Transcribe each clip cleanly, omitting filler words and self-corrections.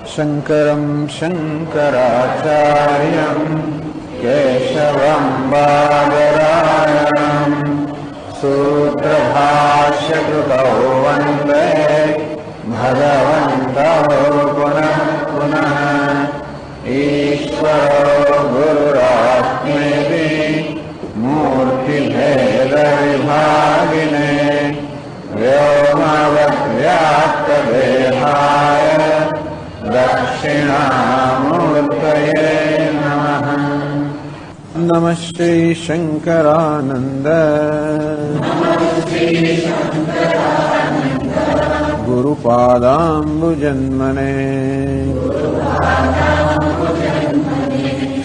शङ्करं शङ्कराचार्यं केशवं बादरायणं सूत्रभाष्यकृतौ वन्दे भगवन्तौ पुनः पुनः। ईश्वरो गुरुरात्मेति मूर्तिभेदविभागिने व्योमवद्व्याप्तदेहाय दक्षिणामूर्तये नमः। नमस्ते शंकरानंद गुरुपादाम्बुजन्मने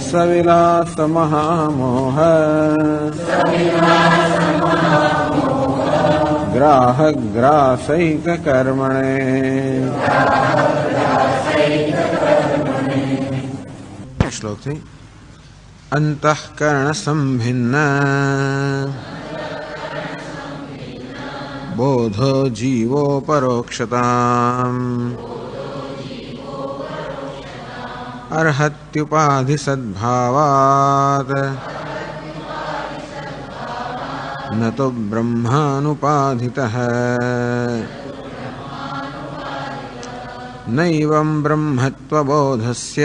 सविलास महामोह ग्राहग्रासैक कर्मणे। श्लोक थी अंतःकरण संभिन्न बोधो जीवो परोक्षताम् अर्हत्युपाधि सद्भावात् न तो ब्रह्मानुपाधितः। नैवं ब्रह्मत्वबोधस्य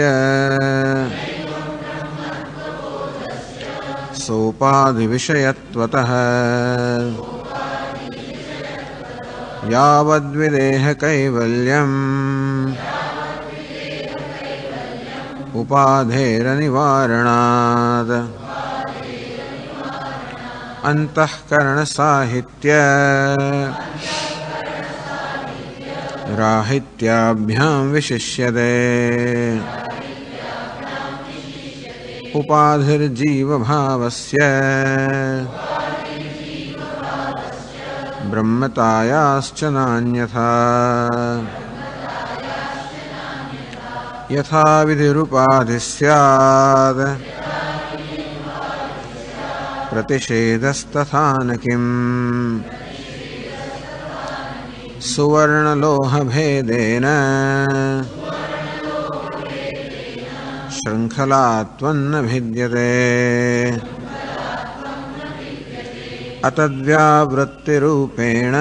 सोपाधिविषयत्वतः यावद्विदेह कैवल्यम् उपाधेरनिवारणात् अंतःकरण साहित्य राहित्याभ्यां विशिष्यते। उपाधिर्जीव भावस्य ब्रह्मतायाश्च नान्यथा। यथा विधिरुपाधि स्यात् प्रतिषेधस्तथा न किम्। सुवर्णलोहभेदेन शृङ्खलात्वन्न भिद्यते। अतद्व्यावृत्तिरूपेण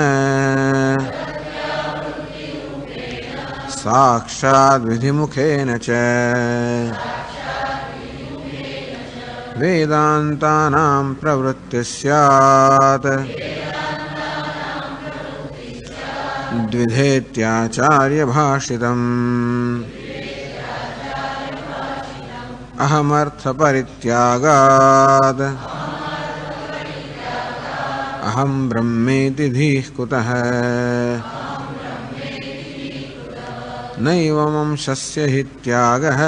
साक्षाद्विधिमुखेन च वेदान्तानां प्रवृत्ति स्यात् द्विधेत्याचार्यभाषितम्। अहमर्थपरित्यागात् अहं ब्रह्मेति धीः कुतः। नैवमंशस्य हि त्यागः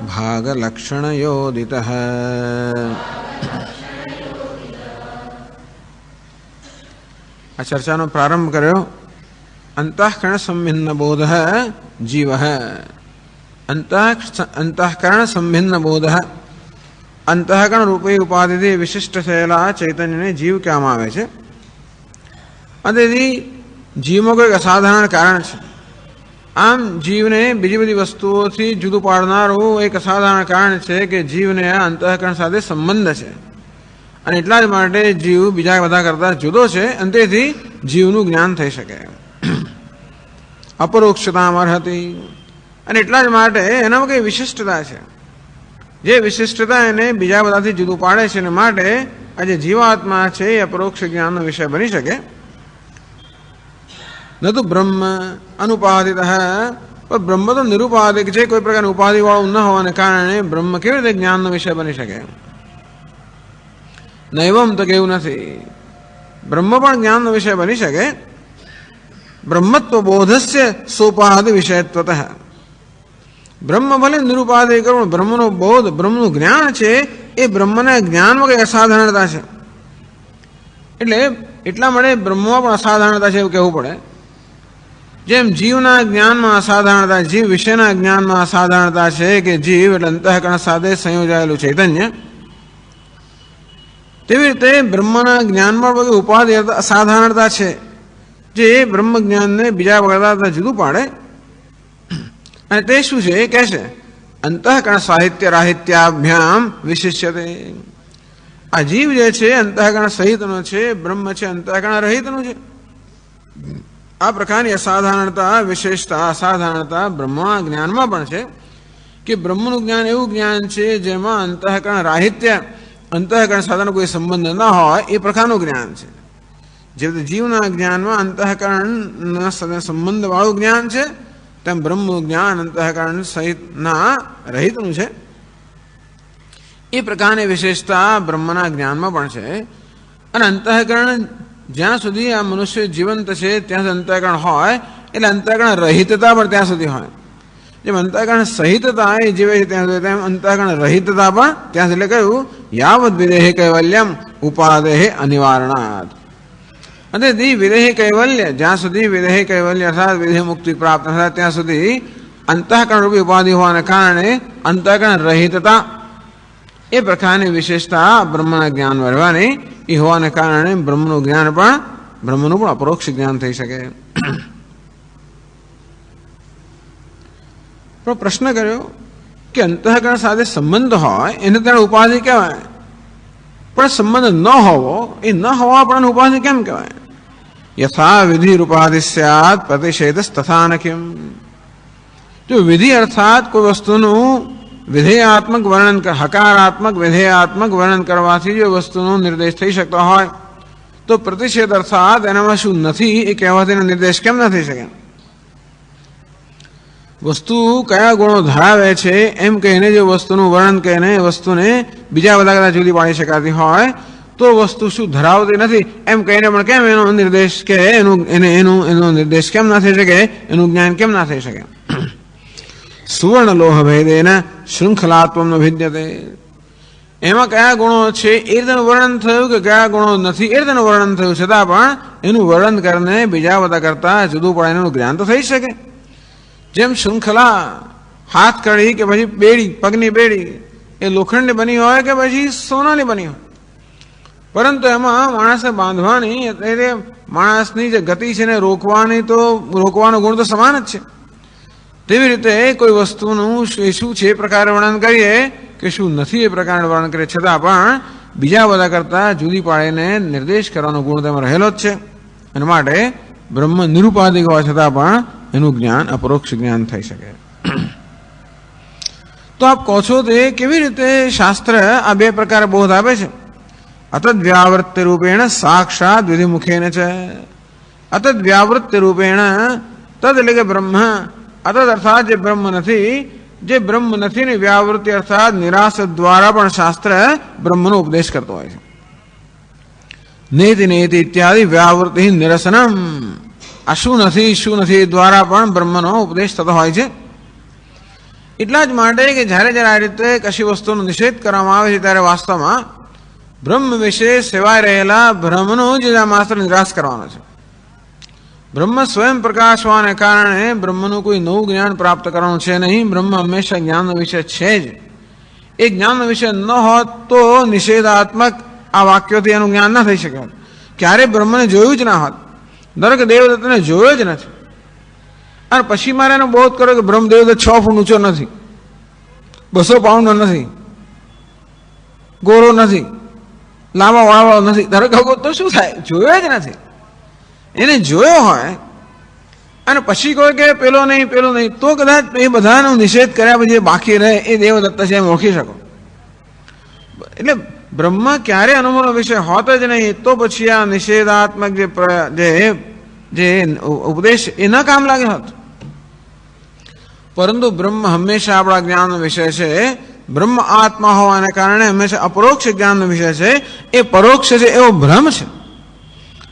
भागलक्षणयोदितः। आ चर्चानो प्रारंभ कर्यो। अंतःकरण संभिन्न बोध जीव। अंतःकरण संभिन्न बोध अंतःकरण रूपी उपाधि विशिष्ट थयेला चैतन्य ने जीव कहेवामां आवे छे। जीव में कोई असाधारण कारण है। आम जीव ने बीजी बधी वस्तुओं थी जुदू पाड़नारू एक असाधारण कारण है कि जीव ने आ अंतःकरण साथे संबंध है અને એટલા જ માટે જીવ બીજા બધા કરતા જુદો છે અને તેથી જીવનું જ્ઞાન થઈ શકે। અપરોક્ષતામાં અર્હતિ અને એટલા જ માટે એનામાં કઈ વિશિષ્ટતા છે જે વિશિષ્ટતા એને બીજા બધાથી જુદું પાડે છે અને માટે આ જે જીવાત્મા છે એ અપરોક્ષ જ્ઞાનનો વિષય બની શકે। न तो ब्रह्म अनुपादित है पर ब्रह्म तो निरुपाधिक है। कोई प्रकार उपाधि वाळुं न होवाने कारणे ब्रह्म केवी रीते ज्ञाननो विषय बनी शके। नैवम तो केवुं नथी। ब्रह्म पण ज्ञाननो विषय बनी शके। ब्रह्मत्व बोधस्य सोपाधि विषयत्वतः। ब्रह्म भले निरुपाधिक पण ब्रह्मनो बोध ब्रह्मनुं ज्ञान छे ए ब्रह्मना ज्ञानमां कई असाधारणता छे એટલે એટલા માટે બ્રહ્મમાં પણ અસાધારણતા છે એવું કહેવું પડે। જેમ જીવના જ્ઞાનમાં અસાધારણતા જીવ વિશેના જ્ઞાનમાં અસાધારણતા છે કે જીવ એટલે અંતઃકરણ સાથે સંયોજાયેલું ચૈતન્ય તેવી રીતે બ્રહ્મના જ્ઞાનમાં બધી ઉપાધિ અસાધારણતા છે જે બ્રહ્મ જ્ઞાનને બીજા કરતા જુદું પાડે. અને તે શું છે એ કહે છે અંતઃકરણ સાહિત્ય રાહિત્યાભ્યામ વિશિષ્યતે. આ જીવ જે છે અંતઃકરણ સહિતનો છે, બ્રહ્મ છે અંતઃકરણ રહિતનું છે. આ પ્રકારની અસાધારણતા વિશેષતા અસાધારણતા બ્રહ્મ જ્ઞાનમાં પણ છે કે બ્રહ્મનું જ્ઞાન એવું જ્ઞાન છે જેમાં અંતઃકરણ રાહિત્ય અંતઃકરણ સાથેનો કોઈ સંબંધ ન હોય એ પ્રકારનું જ્ઞાન છે. જે રીતે જીવના જ્ઞાનમાં અંતઃકરણના સાથે સંબંધવાળું જ્ઞાન છે તેમ બ્રહ્મનું જ્ઞાન અંતઃકરણ સહિતના રહિતનું છે. એ પ્રકારની વિશેષતા બ્રહ્મના જ્ઞાનમાં પણ છે. અને અંતઃકરણ જ્યાં સુધી આ મનુષ્ય જીવંત છે ત્યાં સુધી અંતઃકરણ હોય એટલે અંતઃકરણ રહિતતા પણ ત્યાં સુધી હોય. જેમ અંતઃકરણ સહિતતા એ જીવે છે ત્યાં સુધી તેમ અંતઃકરણ રહિતતા પણ ત્યાં સુધી. એટલે કહ્યું યાવદ વિદેહે કૈવલ્યમ ઉપાદેહે અનિવારણાત. અને વિદેહી કૈવલ્ય જ્યાં સુધી વિદેહી કૈવલ્ય અર્થાત વિદેહ મુક્તિ પ્રાપ્ત થાય ત્યાં સુધી અંતઃકરણ રૂપી ઉપાધિ હોવાને કારણે અંતઃકરણ રહિતતા એ પ્રકારની વિશેષતા બ્રહ્મના જ્ઞાન રહેવાની એ હોવાને કારણે બ્રહ્મનું પણ અપરોક્ષ જ્ઞાન થઈ શકે. પણ પ્રશ્ન કર્યો કે અંતઃકરણ સાથે સંબંધ હોય એને ત્યારે ઉપાધિ કહેવાય, પણ સંબંધ ન હોવો એ ન હોવા પણ ઉપાધિ કેમ કહેવાય? યથા વિધિ રૂપાધિ સ્યાત પ્રતિષેધ તથા નખિમ. જો વિધિ અર્થાત કોઈ વસ્તુનું વિધેયાત્મક વર્ણન હકારાત્મક વિધેયાત્મક વર્ણન કરવાથી જો વસ્તુનો નિર્દેશ થઈ શકતો હોય તો પ્રતિષેધ અર્થાત એનામાં શું નથી એ કહેવાથી નિર્દેશ કેમ ન થઈ શકે? વસ્તુ કયા ગુણો ધરાવે છે એમ કહીને જો વસ્તુનું વર્ણન કહીને વસ્તુને બીજા બધા કદાચ જુદી પાડી શકાતી હોય તો વસ્તુ શું ધરાવતી નથી એમ કહીને પણ કેમ એનો નિર્દેશ કે એનો નિર્દેશ કેમ ના થઈ શકે, એનું જ્ઞાન કેમ ના થઈ શકે? સુવર્ણ લોહ ભેદેન શૃંખલાત્વમ ભિદ્યતે. એમાં કયા ગુણો છે એ રીતેનું વર્ણન થયું કે કયા ગુણો નથી એ રીતેનું વર્ણન થયું છતાં પણ એનું વર્ણન કરીને બીજા બધા કરતા જુદું પડે એનું જ્ઞાન તો થઈ શકે. જેમ શૃંખલા હાથ કડી કે પછી બેડી પગની બેડી એ લોખંડની બની હોય કે પછી સોનાની બની હોય, પરંતુ એમાં માણસે બાંધવાની એટલે માણસની જે ગતિ છે ને રોકવાનો ગુણ તો સમાન જ છે. તેવી રીતે કોઈ વસ્તુનું શું છે એ પ્રકારે વર્ણન કરીએ કે શું નથી એ પ્રકારે વર્ણન કરીએ છતાં પણ બીજા બધા કરતા જુદી પાડીને નિર્દેશ કરવાનો ગુણ તેમાં રહેલો જ છે. એના માટે બ્રહ્મ નિરુપાધિક હોવા છતાં પણ એનું જ્ઞાન અપરોક્ષ જ્ઞાન થઈ શકે. તો આપ કહો છો તે કેવી રીતે શાસ્ત્ર આ બે પ્રકારે બોધ આપે છે? અતદ વ્યાવૃત્તિ રૂપેણ સાક્ષાત વિધિમુખેન છે. અતદ વ્યાવૃત્તિ રૂપેણ તદ એટલે કે બ્રહ્મ અતદ અર્થાત જે બ્રહ્મ નથી ને વ્યાવૃત્તિ અર્થાત નિરાશ દ્વારા પણ શાસ્ત્ર બ્રહ્મનો ઉપદેશ કરતો હોય છે. નેતિ નેતિ ઇત્યાદિ વ્યાવૃત્તિ નિરસનમ. આ શું નથી દ્વારા પણ બ્રહ્મનો ઉપદેશ થતો હોય છે. એટલા જ માટે કે જ્યારે આ રીતે કશી વસ્તુનો નિષેધ કરવામાં આવે છે ત્યારે વાસ્તવમાં બ્રહ્મ વિશે સેવાય રહેલા બ્રહ્મનો જ આ માત્ર નિરાશ કરવાનો છે. બ્રહ્મ સ્વયં પ્રકાશ હોવાને કારણે બ્રહ્મનું કોઈ નવું જ્ઞાન પ્રાપ્ત કરવાનું છે નહીં. બ્રહ્મ હંમેશા જ્ઞાનનો વિષય છે જ. એ જ્ઞાનનો વિષય ન હોત તો નિષેધાત્મક આ વાક્યોથી એનું જ્ઞાન ના થઈ શકે. ક્યારેય બ્રહ્મને જોયું જ ના હોત. દરેક દેવદત્તને જોયો જ નથી અને પછી મારે એનો બોધ કર્યો કે બ્રહ્મ દેવદત્ત 6 ફૂટ ઊંચો નથી, 200 પાઉન્ડનો નથી, ગોરો નથી, લાંબા વાળવાળો નથી. દરેક તો શું થાય? જોયો જ નથી. એને જોયો હોય અને પછી કોઈ કે પેલો નહીં તો કદાચ એ બધાનો નિષેધ કર્યા પછી બાકી રહે એ દેવદત્ત છે એમ ઓળખી શકો. એટલે બ્રહ્મ ક્યારે અનુભવનો વિષય હોત જ નહીં તો પછી આ નિષેધાત્મક જે ઉપદેશ એ ન કામ લાગે હોત. પરંતુ બ્રહ્મ હંમેશા આપણા જ્ઞાનનો વિષય છે. બ્રહ્મ આત્મા હોવાને કારણે હંમેશા અપરોક્ષ જ્ઞાનનો વિષય છે. એ પરોક્ષ છે એવો ભ્રમ છે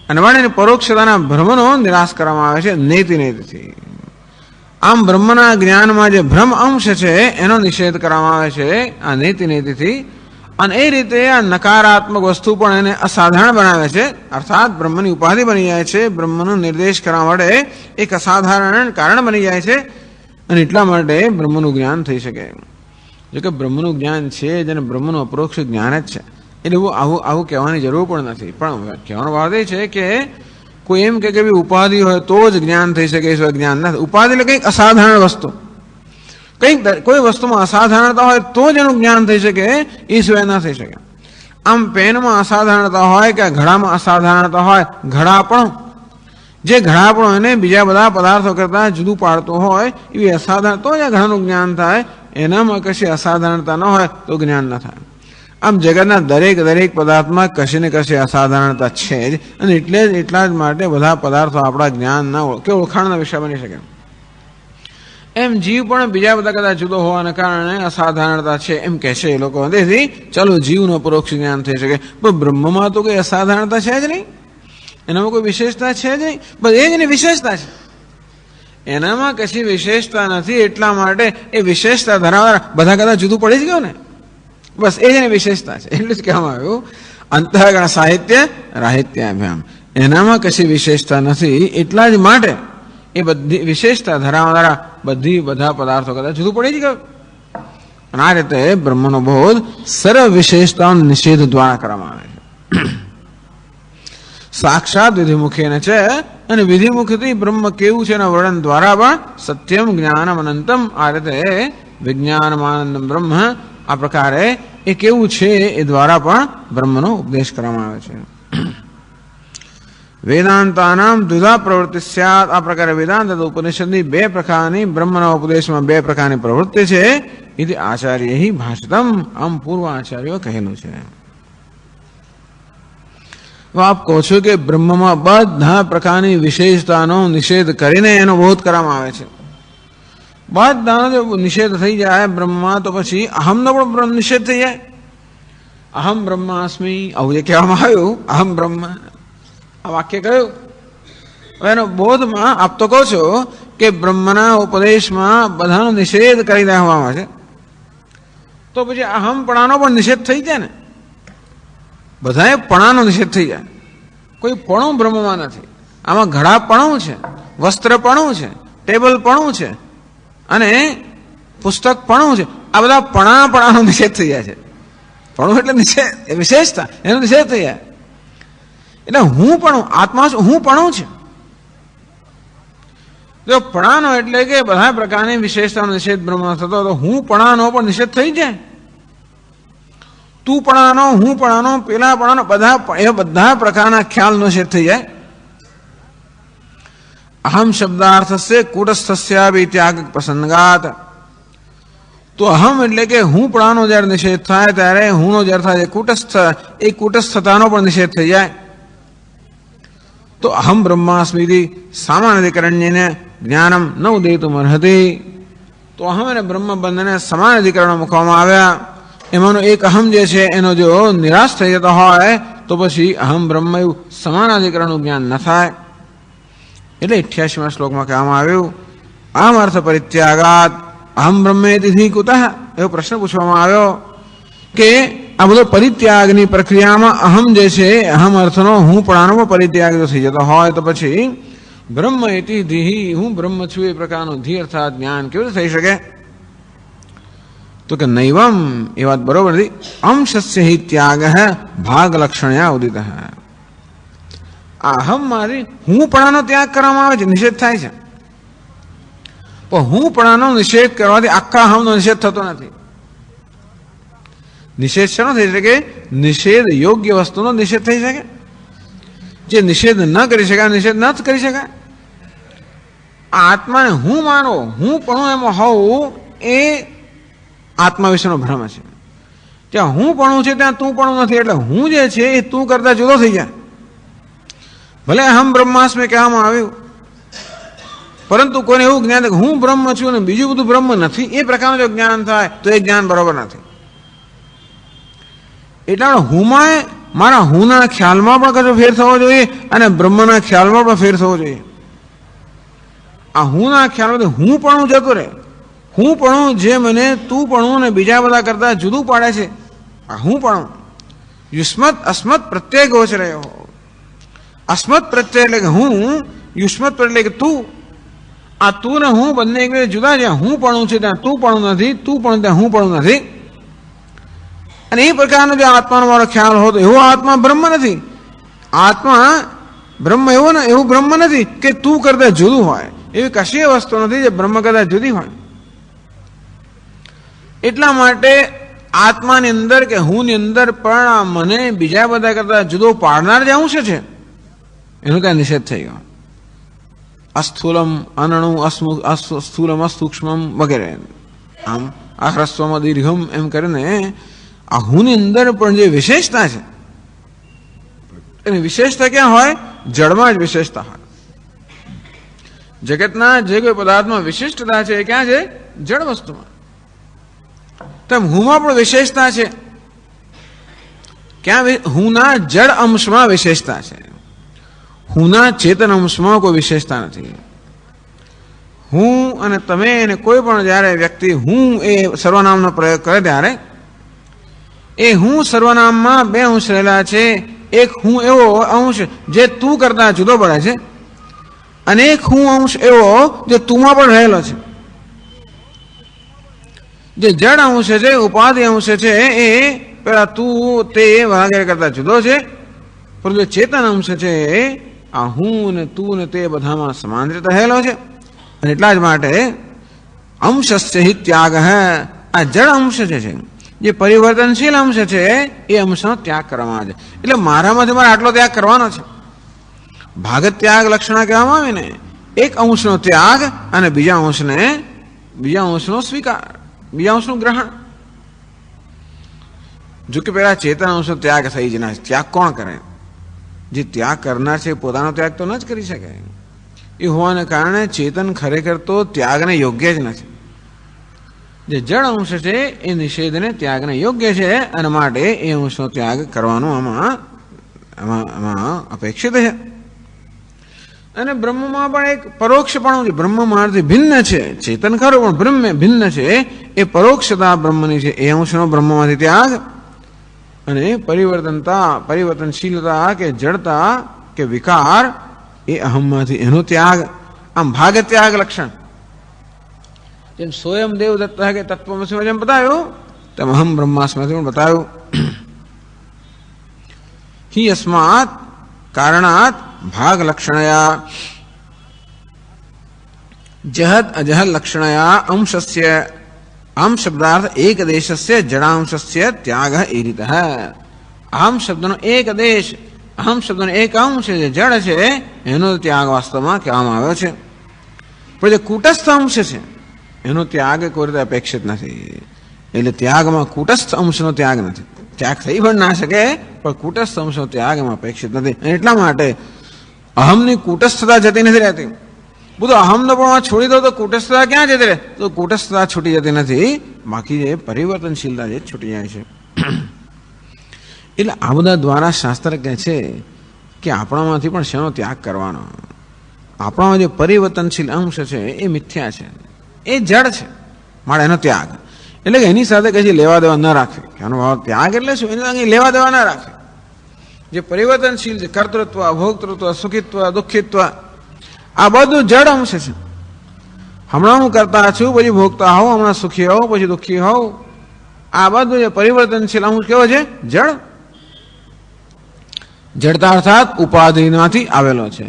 અને માટે પરોક્ષતાના ભ્રમનો નિરાશ કરવામાં આવે છે નેતિથી. આમ બ્રહ્મના જ્ઞાનમાં જે ભ્રમ અંશ છે એનો નિષેધ કરવામાં આવે છે આ નેતિથી. અને એ રીતે આ નકારાત્મક વસ્તુ પણ એને અસાધારણ બનાવે છે. અર્થાત બ્રહ્મની ઉપાધિ બની જાય છે. બ્રહ્મનો નિર્દેશ કરવા માટે એક અસાધારણ કારણ બની જાય છે અને એટલા માટે બ્રહ્મનું જ્ઞાન થઈ શકે. જોકે બ્રહ્મનું જ્ઞાન છે જેને બ્રહ્મનું અપરોક્ષ જ્ઞાન જ છે એટલે આવું કહેવાની જરૂર પણ નથી. પણ કહેવાનો ભાવ એ છે કે કોઈ એમ કે ભાઈ ઉપાધિ હોય તો જ જ્ઞાન થઈ શકે, એ સિવાય જ્ઞાન ના થાય. ઉપાધિ એટલે કંઈક અસાધારણ વસ્તુ, કંઈક કોઈ વસ્તુમાં અસાધારણતા હોય તો જ એનું જ્ઞાન થઈ શકે, એ સિવાય ના થઈ શકે. આમ પેનમાં અસાધારણતા હોય કે ઘડામાં અસાધારણતા હોય, ઘડાપણું, જે ઘડાપણું એને બીજા બધા પદાર્થો કરતાં જુદું પાડતો હોય એવી અસાધારણ, તો જ આ ઘડાનું જ્ઞાન થાય. એનામાં કશી અસાધારણતા ન હોય તો જ્ઞાન ન થાય. આમ જગતના દરેક પદાર્થમાં કશી ને કશી અસાધારણતા છે જ, અને એટલા જ માટે બધા પદાર્થો આપણા જ્ઞાનના કે ઓળખાણના વિષય બની શકે. એમ જીવ પણ બીજા બધા કદાચ જુદો હોવાના કારણે અસાધારણતા છે એમ કહે છે એ લોકો. તેથી ચાલો જીવનું પરોક્ષ જ્ઞાન થઈ શકે, પણ બ્રહ્મમાં તો કોઈ અસાધારણતા છે જ નહીં, એનામાં કોઈ વિશેષતા છે જ નહીં, બસ એ જ એની વિશેષતા છે. એનામાં કશી વિશેષતા નથી, એટલા માટે એ વિશેષતા ધરાવનાર બધા કદાચ જુદું પડી જ ગયું ને, બસ એ જ એની વિશેષતા છે. એટલે જ કહેવામાં આવ્યું અંતઃકરણ સાહિત્ય રાહિત્યાભ્યામ, એનામાં કશી વિશેષતા નથી, એટલા જ માટે એ બધી વિશેષતા ધરાવનારા બધા પદાર્થો કદાચ જુદું પડી જ ગયું. અને આ રીતે બ્રહ્મનો બોધ સર્વ વિશેષતાઓના નિષેધ દ્વારા કરવામાં આવે છે. સાક્ષાત વિધિમુખેન છે, અને વિધિમુખથી બ્રહ્મ કેવું છે એના વર્ણન દ્વારા પણ સત્યમ જ્ઞાનમ અનંતમ, આ રીતે વિજ્ઞાનમાનંદમ બ્રહ્મ, આ પ્રકારે એ કેવું છે એ દ્વારા પણ બ્રહ્મનો ઉપદેશ કરવામાં આવે છે. વેદાંતાનામ દ્વિધા પ્રવૃત્તિ સ્યાત, આ પ્રકારે વેદાંત ઉપનિષદની બે પ્રકારની બ્રહ્મના ઉપદેશમાં બે પ્રકારની પ્રવૃત્તિ છે. એ આચાર્ય ભાષિતમ, આમ પૂર્વ આચાર્યો કહેલું છે. આપ કહો છો કે બ્રહ્મમાં બધા પ્રકારની વિશેષતાનો નિષેધ કરીને એનો બોધ કરવામાં આવે છે. બધાનો જો નિષેધ થઈ જાય બ્રહ્મમાં, તો પછી અહમનો પણ નિષેધ થઈ જાય. અહમ બ્રહ્માસ્મિ, આવું જે કહેવામાં આવ્યું, અહમ બ્રહ્મ, આ વાક્ય કહ્યું. હવે એનો બોધમાં આપ તો કહો છો કે બ્રહ્મના ઉપદેશમાં બધાનો નિષેધ કરી દેવામાં આવે છે, તો પછી અહમપણાનો પણ નિષેધ થઈ જાય ને. બધાએ પણાનો નિષેધ થઈ જાય. કોઈ પણું બ્રહ્મમાં નથી. આમાં ઘડાપણું છે, વસ્ત્રપણું છે, ટેબલપણું છે અને પુસ્તકપણું છે. આ બધા પણાનો નિષેધ થઈ જાય છે. પણું એટલે નિષેધ, વિશેષતા, એનો નિષેધ થઈ જાય. એટલે હું પણું, આત્મા હું પણું છે. જો પણાનો એટલે કે બધા પ્રકારની વિશેષતાનો નિષેધ બ્રહ્મમાં થતો, તો હું પણાનો પણ નિષેધ થઈ જાય. તું પણાનો, હું પણાનો, પેલા પણાનો, બધા પ્રકારના ખ્યાલનો નિષેધ થઈ જાય. અહમ શબ્દાર્થસ્ય કૂટસ્થસ્યાપી ત્યાગ પ્રસંગાત, તો અહમ એટલે કે હું પણાનો જયારે નિષેધ થાય ત્યારે હુંનો જયારે થાય કૂટસ્થ, એ કૂટસ્થતાનો પણ નિષેધ થઈ જાય. તો અહમ બ્રહ્માસ્મિતિ સામાન્યધિકરણ્યને જ્ઞાનમ ન ઉદયતું અર્હતિ, તો અહમ અને બ્રહ્મ બંનેને સમાન અધિકરણો મૂકવામાં આવ્યા. એમાંનો એક અહમ જે છે એનો જો નિરાશ થઈ જતો હોય તો પછી અહમ બ્રહ્મ એવું સમાન અધિકરણનું જ્ઞાન ન થાય. એટલે 88મા શ્લોકમાં કહેવામાં આવ્યું આમ અર્થ પરિત્યાગાત અહમ બ્રહ્મેતિ કુતઃ, એવો પ્રશ્ન પૂછવામાં આવ્યો કે આ બધો પરિત્યાગની પ્રક્રિયામાં અહમ જે છે અહમ અર્થનો હું પણાનો પરિત્યાગ જો થઈ જતો હોય તો પછી બ્રહ્મ એતિ ધીહી, હું બ્રહ્મ છું એ પ્રકારનું ધી અર્થાત જ્ઞાન કેવી રીતે થઈ શકે? તો કે નૈવમ, એ વાત બરોબર હતી. અંશસ્ય હિ ત્યાગ ભાગ લક્ષણયા ઉદિત. અહમ મારી હું પણાનો ત્યાગ કરવામાં આવે છે, નિષેધ થાય છે. પણ હું પણાનો નિષેધ કરવાથી આખા અહમનો નિષેધ થતો નથી. નિષેધ શેનો થઈ શકે? નિષેધ યોગ્ય વસ્તુનો નિષેધ થઈ શકે. જે નિષેધ ન કરી શકાય, નિષેધ ન કરી શકાય. આત્માને હું માનો, હું પણ એમાં હોઉં, એ આત્મા વિશેનો ભ્રમ છે. જ્યાં હું પણ છે ત્યાં તું પણ નથી. એટલે હું જે છે એ તું કરતા જુદો થઈ જાય. ભલે અહમ બ્રહ્માસ્મિ કહેવામાં આવ્યું, પરંતુ કોઈને એવું જ્ઞાન કે હું બ્રહ્મ છું અને બીજું બધું બ્રહ્મ નથી, એ પ્રકારનું જો જ્ઞાન થાય તો એ જ્ઞાન બરોબર નથી. એટલે હુંમાં મારા હુંના ખ્યાલમાં પણ કશો ફેર થવો જોઈએ અને બ્રહ્મના ખ્યાલમાં પણ ફેર થવો જોઈએ. આ હુંના ખ્યાલમાં હું પણ જતો રહે. હું પણ જે મને તું પણ ને બીજા બધા કરતા જુદું પાડે છે, આ હું પણ યુષ્મત અસ્મત પ્રત્યય ગોચ રહ્યો. અસ્મત પ્રત્યય એટલે કે હું, યુષ્મત એટલે કે તું. આ તું ને હું બંને એકબીજા જુદા છે. હું પણ છે ત્યાં તું પણ નથી, તું પણ ત્યાં હું પણ નથી. અને એ પ્રકારનો જે આત્માનો મારો ખ્યાલ હોતો એવો આત્મા બ્રહ્મ નથી. આત્મા બ્રહ્મ એવું બ્રહ્મ નથી કે તું કરતા જુદું હોય, એવી કશી વસ્તુ નથી જે બ્રહ્મ કરતા જુદી હોય. એટલા માટે આત્માની અંદર કે હું ની અંદર પણ મને બીજા બધા કરતા જુદો પાડનાર જે અંશ છે એનો ત્યાં નિષેધ થઈ ગયો. અસ્થૂલમ અનણુ અસ્થૂલમ અસૂક્ષ્મમ વગેરે, આમ આ હ્રસ્વમાં દીર્ઘમ એમ કરીને આ હું ની અંદર પણ જે વિશેષતા છે એની વિશેષતા ક્યાં હોય? જળમાં જ વિશેષતા હોય. જગતના જે કોઈ પદાર્થમાં વિશિષ્ટતા છે એ ક્યાં છે? જળ વસ્તુમાં. તેમ હુંમાં પણ વિશેષતા છે. ક્યાં? હુંના જળ અંશમાં વિશેષતા છે. હુંના ચેતન અંશમાં કોઈ વિશેષતા નથી. હું અને તમે અને કોઈ પણ જ્યારે વ્યક્તિ હું એ સર્વનામનો પ્રયોગ કરે ત્યારે એ હું સર્વનામમાં બે અંશ રહેલા છે. એક હું એવો અંશ જે તું કરતા જુદો પડે છે અને એક હું અંશ એવો જે તુંમાં પણ રહેલો છે. જે જડ અંશ છે, ઉપાધિ અંશ છે, એ પેલા તું તે વગેરે કરતા જુદો છે. પરંતુ જે ચેતન અંશ છે આ હું ને તું ને તે બધામાં સમાન રીતે રહેલો છે. અને એટલા જ માટે અંશસ્ય હિ ત્યાગ. આ જડ અંશ છે જે પરિવર્તનશીલ અંશ છે એ અંશનો ત્યાગ કરવામાં છે. એટલે મારામાંથી મારે આટલો ત્યાગ કરવાનો છે. ભાગત ત્યાગ લક્ષણા કહેવામાં આવે ને, એક અંશનો ત્યાગ અને બીજા અંશનો સ્વીકાર, બીજા અંશનું ગ્રહણ. જો કે પેલા ચેતન અંશનો ત્યાગ થઈ જ ના. ત્યાગ કોણ કરે? જે ત્યાગ કરનાર છે પોતાનો ત્યાગ તો ન જ કરી શકે. એ હોવાને કારણે ચેતન ખરેખર તો ત્યાગને યોગ્ય જ નથી. જે જળ અંશ છે એ નિષેધને ત્યાગને યોગ્ય છે અને માટે એ અંશનો ત્યાગ કરવાનો આમાં અપેક્ષિત છે. અને બ્રહ્મમાં પણ એક પરોક્ષપણું છે. બ્રહ્મમાંથી ભિન્ન છે. ચેતન ખરો પણ બ્રહ્મ ભિન્ન છે. એ પરોક્ષતા બ્રહ્મની છે. એ અંશનો બ્રહ્મમાંથી ત્યાગ અને પરિવર્તનશીલતા કે જડતા કે વિકાર એ અહમમાંથી એનો ત્યાગ. આમ ભાગ ત્યાગ લક્ષણ. જેમ સ્વયં દેવ દત્તા કે તત્વમસી જેમ બતાવ્યું તેમ અહમ બ્રહ્માસ્મથી પણ બતાવ્યું. હિ અસ્માત કારણાત ભાગ લક્ષણયા જહદ અજહદ લક્ષણયા અંશસ્ય આમ શબ્દાર્થ એક દેશસ્ય જડાંશસ્ય ત્યાગ એ રીતે. આમ શબ્દનો એક દેશ, આમ શબ્દનો એક અંશ જે જડ છે એનો ત્યાગ વાસ્તવમાં કહેવામાં આવ્યો છે. પણ જે કૂટસ્થ અંશ છે એનો ત્યાગ કોઈ રીતે અપેક્ષિત નથી. એટલે ત્યાગમાં કૂટસ્થ અંશનો ત્યાગ નથી. ત્યાગ થઈ પણ ના શકે પણ કૂટસ્થ અંશનો ત્યાગ એમાં અપેક્ષિત નથી. એટલા માટે અહમની કૂટસ્થતા જતી નથી રહેતી. બધું અહમનો પણ છોડી દો તો કૂટસ્થતા ક્યાં જતી રહે? તો કૂટસ્થતા છૂટી જતી નથી. બાકી જે પરિવર્તનશીલતા જે છૂટી જાય છે. એટલે આ બધા દ્વારા શાસ્ત્ર કહે છે કે આપણામાંથી પણ શેનો ત્યાગ કરવાનો? આપણામાં જે પરિવર્તનશીલ અંશ છે એ મિથ્યા છે, એ જડ છે, મારે એનો ત્યાગ. એટલે કે એની સાથે કશી લેવા દેવા ન રાખે. એનો ભાવ ત્યાગ એટલે શું? એની સાથે લેવા દેવા ના રાખે. જે પરિવર્તનશીલ છે, કર્તૃત્વ, ભોક્તૃત્વ, સુખિત્વ, દુઃખિત્વ, આ બધું જડ અંશ છે. હમણાં હું કરતા છું, પછી ભોગતા હોઉં, હમણાં સુખી હોઉં, પછી દુઃખી હોઉં, આ બધું જે પરિવર્તનશીલ અંશ કેવો છે? જડ. જડતા અર્થાત ઉપાધિમાંથી આવેલો છે.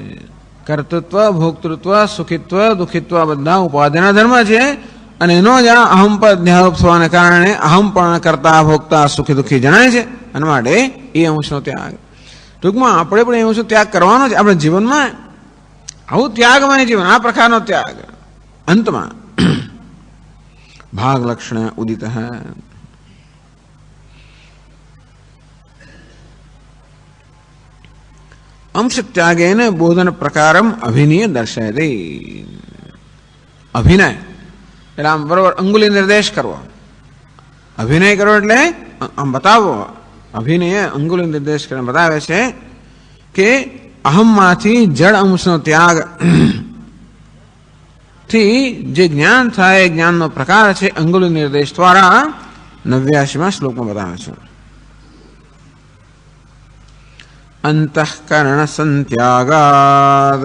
કર્તૃત્વ, ભોક્તૃત્વ, સુખિત્વ, દુઃખિત્વ બધા ઉપાધિના ધર્મ છે. અને એનો જ આ અહમ પર ધ્યારોપ થવાને કારણે અહમ પણ કરતા ભોગતા સુખી દુઃખી જણાય છે. અને માટે એ અંશનો ત્યાગ. ટૂંકમાં આપણે પણ એ અંશનો ત્યાગ કરવાનો છે આપણે જીવનમાં. આવું ત્યાગમય જીવન, આ પ્રકારનો ત્યાગ. અંતમાં ભાગ લક્ષણ ઉદિત. અંશ ત્યાગેન બોધન પ્રકારમ અભિનય દર્શયતે. અભિનય એટલે આમ બરોબર અંગુલી નિર્દેશ કરવો. અભિનય કરવો એટલે આમ બતાવવો. અભિનય અંગુલી નિર્દેશ કરીને બતાવે છે કે અહમમાંથી જડ અંશનો ત્યાગ થી જે જ્ઞાન થાય જ્ઞાનનો પ્રકાર છે અંગુલી નિર્દેશ દ્વારા 89માં શ્લોકમાં બતાવે છે. અંતઃકરણ સંત્યાગાદ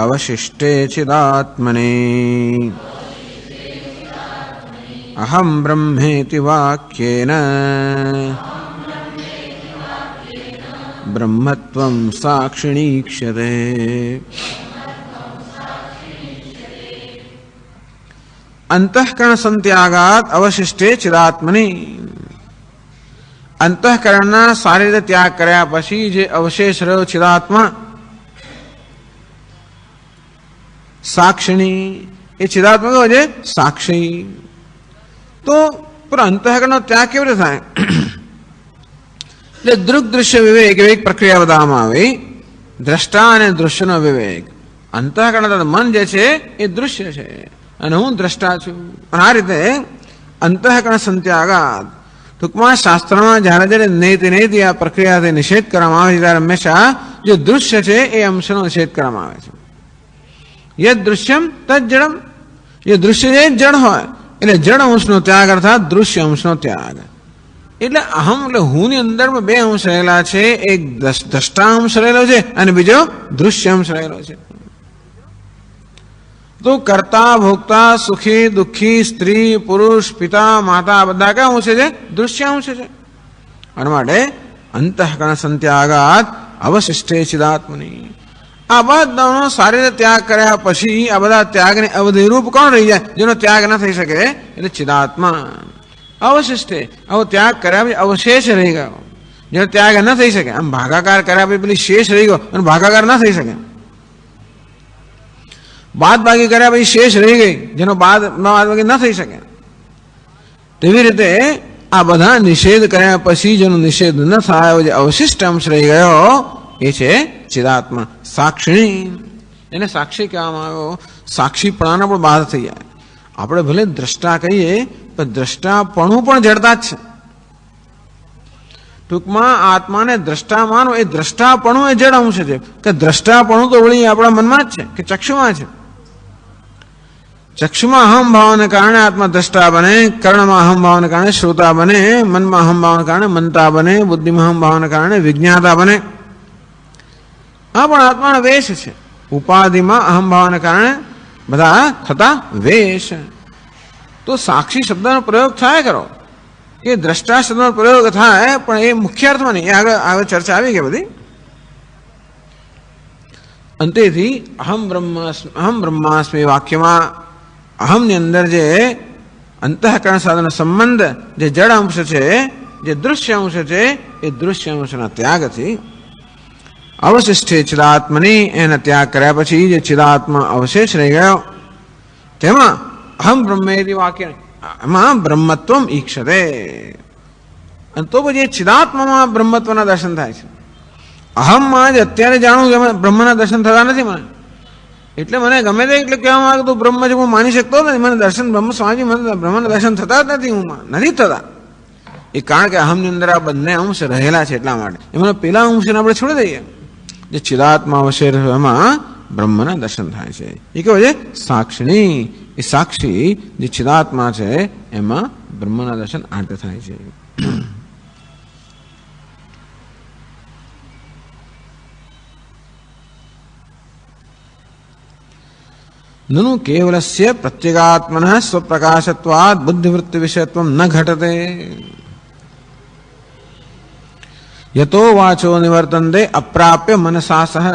અવશિષ્ટે ચિદાત્મને અહમ બ્રહ્મેતિ વાક્યેન બ્રહ્મત્વં સાક્ષિણીક્ષ્યતે. અંતઃકરણ સંત્યાગાત અવશિષ્ટે ચિદાત્મની. અંતઃકરણના સારી રીતે ત્યાગ કર્યા પછી જે અવશેષ રહ્યો ચિદાત્મા સાક્ષિણી, એ ચિદાત્મા કયો છે? સાક્ષી. તો પણ અંતઃકરણનો ત્યાગ કેવી રીતે થાય? એટલે દૃગ દૃશ્ય વિવેક એવી એક પ્રક્રિયા બતાવવામાં આવી. દ્રષ્ટા અને દૃશ્યનો વિવેક. અંતઃકરણ મન જે છે એ દૃશ્ય છે અને હું દ્રષ્ટા છું. આ રીતે અંતઃકરણ સંત્યાગાત, ટૂંકમાં શાસ્ત્રમાં જ્યારે જ્યારે નૈતિ આ પ્રક્રિયાથી નિષેધ કરવામાં આવે છે ત્યારે હંમેશા જે દૃશ્ય છે એ અંશનો નિષેધ કરવામાં આવે છે. યદ દૃશ્યમ તદ જડમ. એ દૃશ્ય જે જડ હોય એટલે જડ અંશનો ત્યાગ અર્થાત દૃશ્ય અંશનો ત્યાગ. એટલે અહમ એટલે હું ની અંદર બે અંશ રહેલા છે. એક દ્રષ્ટા અંશ રહેલો છે અને બીજો દૃશ્ય અંશ રહેલો છે. તો કર્તા ભોગતા સુખી દુઃખી સ્ત્રી પુરુષ પિતા માતા બધા કયા અંશ છે? દૃશ્ય અંશ છે. અને માટે અંતઃકરણ સંત્યાગાત અવશિષ્ટે ચિદાત્મની. આ બધાનો સારી રીતે ત્યાગ કર્યા પછી આ બધા ત્યાગને અવધિરૂપ કોણ રહી જાય? જેનો ત્યાગ ન થઈ શકે એટલે ચિદાત્મા. અવશિષ્ટે, આવો ત્યાગ કર્યા પછી અવશેષ રહી ગયો, જેનો ત્યાગ ન થઈ શકે. આમ ભાગાકાર કર્યા પછી પેલી શેષ રહી ગયો અને ભાગાકાર ન થઈ શકે. બાદ બાકી કર્યા પછી શેષ રહી ગઈ, જેનો બાદ બાકી ન થઈ શકે. તેવી રીતે આ બધા નિષેધ કર્યા પછી જેનો નિષેધ ન થાય જે અવશિષ્ટ અંશ રહી ગયો એ છે ચિદાત્મા સાક્ષિણી. એને સાક્ષી કહેવામાં આવ્યો. સાક્ષીપણાનો પણ બાદ થઈ જાય. આપણે ભલે દ્રષ્ટા કહીએ પણ દ્રષ્ટાપણું પણ જડતા જ છે. ટૂંકમાં આત્માને દ્રષ્ટા માનો એ દ્રષ્ટાપણું એ જડ અંશ છે. કે દ્રષ્ટાપણું તો વળી આપણા મનમાં જ છે કે ચક્ષુમાં છે. ચક્ષુમાં અહમ ભાવને કારણે આત્મા દ્રષ્ટા બને, કર્ણમાં અહમ ભાવને કારણે શ્રોતા બને, મનમાં અહમ ભાવને કારણે મનતા બને, બુદ્ધિમાં અહમ ભાવને કારણે વિજ્ઞાતા બને. આ પણ આત્માનો વેશ છે. ઉપાધિમાં અહમ ભાવને કારણે બધા થતા વેશ. તો સાક્ષી શબ્દનો પ્રયોગ થાય કરો કે દ્રષ્ટા શબ્દનો પ્રયોગ થાય પણ એ મુખ્ય અર્થમાં નહીં. એ આગળ ચર્ચા આવી ગઈ બધી. અંતેથી અહમ બ્રહ્માસ્મિ વાક્યમાં અહમની અંદર જે અંતઃકરણ સાથેનો સંબંધ જે જડ અંશ છે, જે દૃશ્ય અંશ છે, એ દૃશ્ય અંશના ત્યાગથી અવશિષ્ટે ચિદાત્મની, એના ત્યાગ કર્યા પછી જે ચિદાત્મા અવશેષ રહી ગયો તેમાં અહમ બ્રહ્મેતિ વાક્ય એમાં બ્રહ્મત્વમ ઈક્ષતે. અને તો પછી ચિદાત્મામાં બ્રહ્મત્વના દર્શન થાય છે. અહમમાં જ અત્યારે જાણું કે બ્રહ્મના દર્શન થતા નથી મને, એટલે મને ગમે તે એટલે કહેવામાં આવે તું બ્રહ્મ છે હું માની શકતો નથી. મને દર્શન બ્રહ્મ સ્વામી મને બ્રહ્મના દર્શન થતા જ નથી, હું નથી થતા. એ કારણ કે અહમની અંદર આ બંને અંશ રહેલા છે એટલા માટે. એમાં પેલા અંશને આપણે છોડી દઈએ. જે ચિદાત્મા અવશેષ એમાં બ્રહ્મના દર્શન થાય છે. એ કેવું છે? સાક્ષિણી. એ સાક્ષી જે ચિદાત્મા છે એમાં બ્રહ્મના દર્શન આંટ થાય છે. નનુ કેવલસ્ય પ્રત્યેગાત્મનઃ સ્વપ્રકાશત્વાદ બુદ્ધિવૃત્તિ વિષયત્વમ ન ઘટતે યતો વાચો નિવર્તન્તે અપ્રાપ્ય મનસા સહ.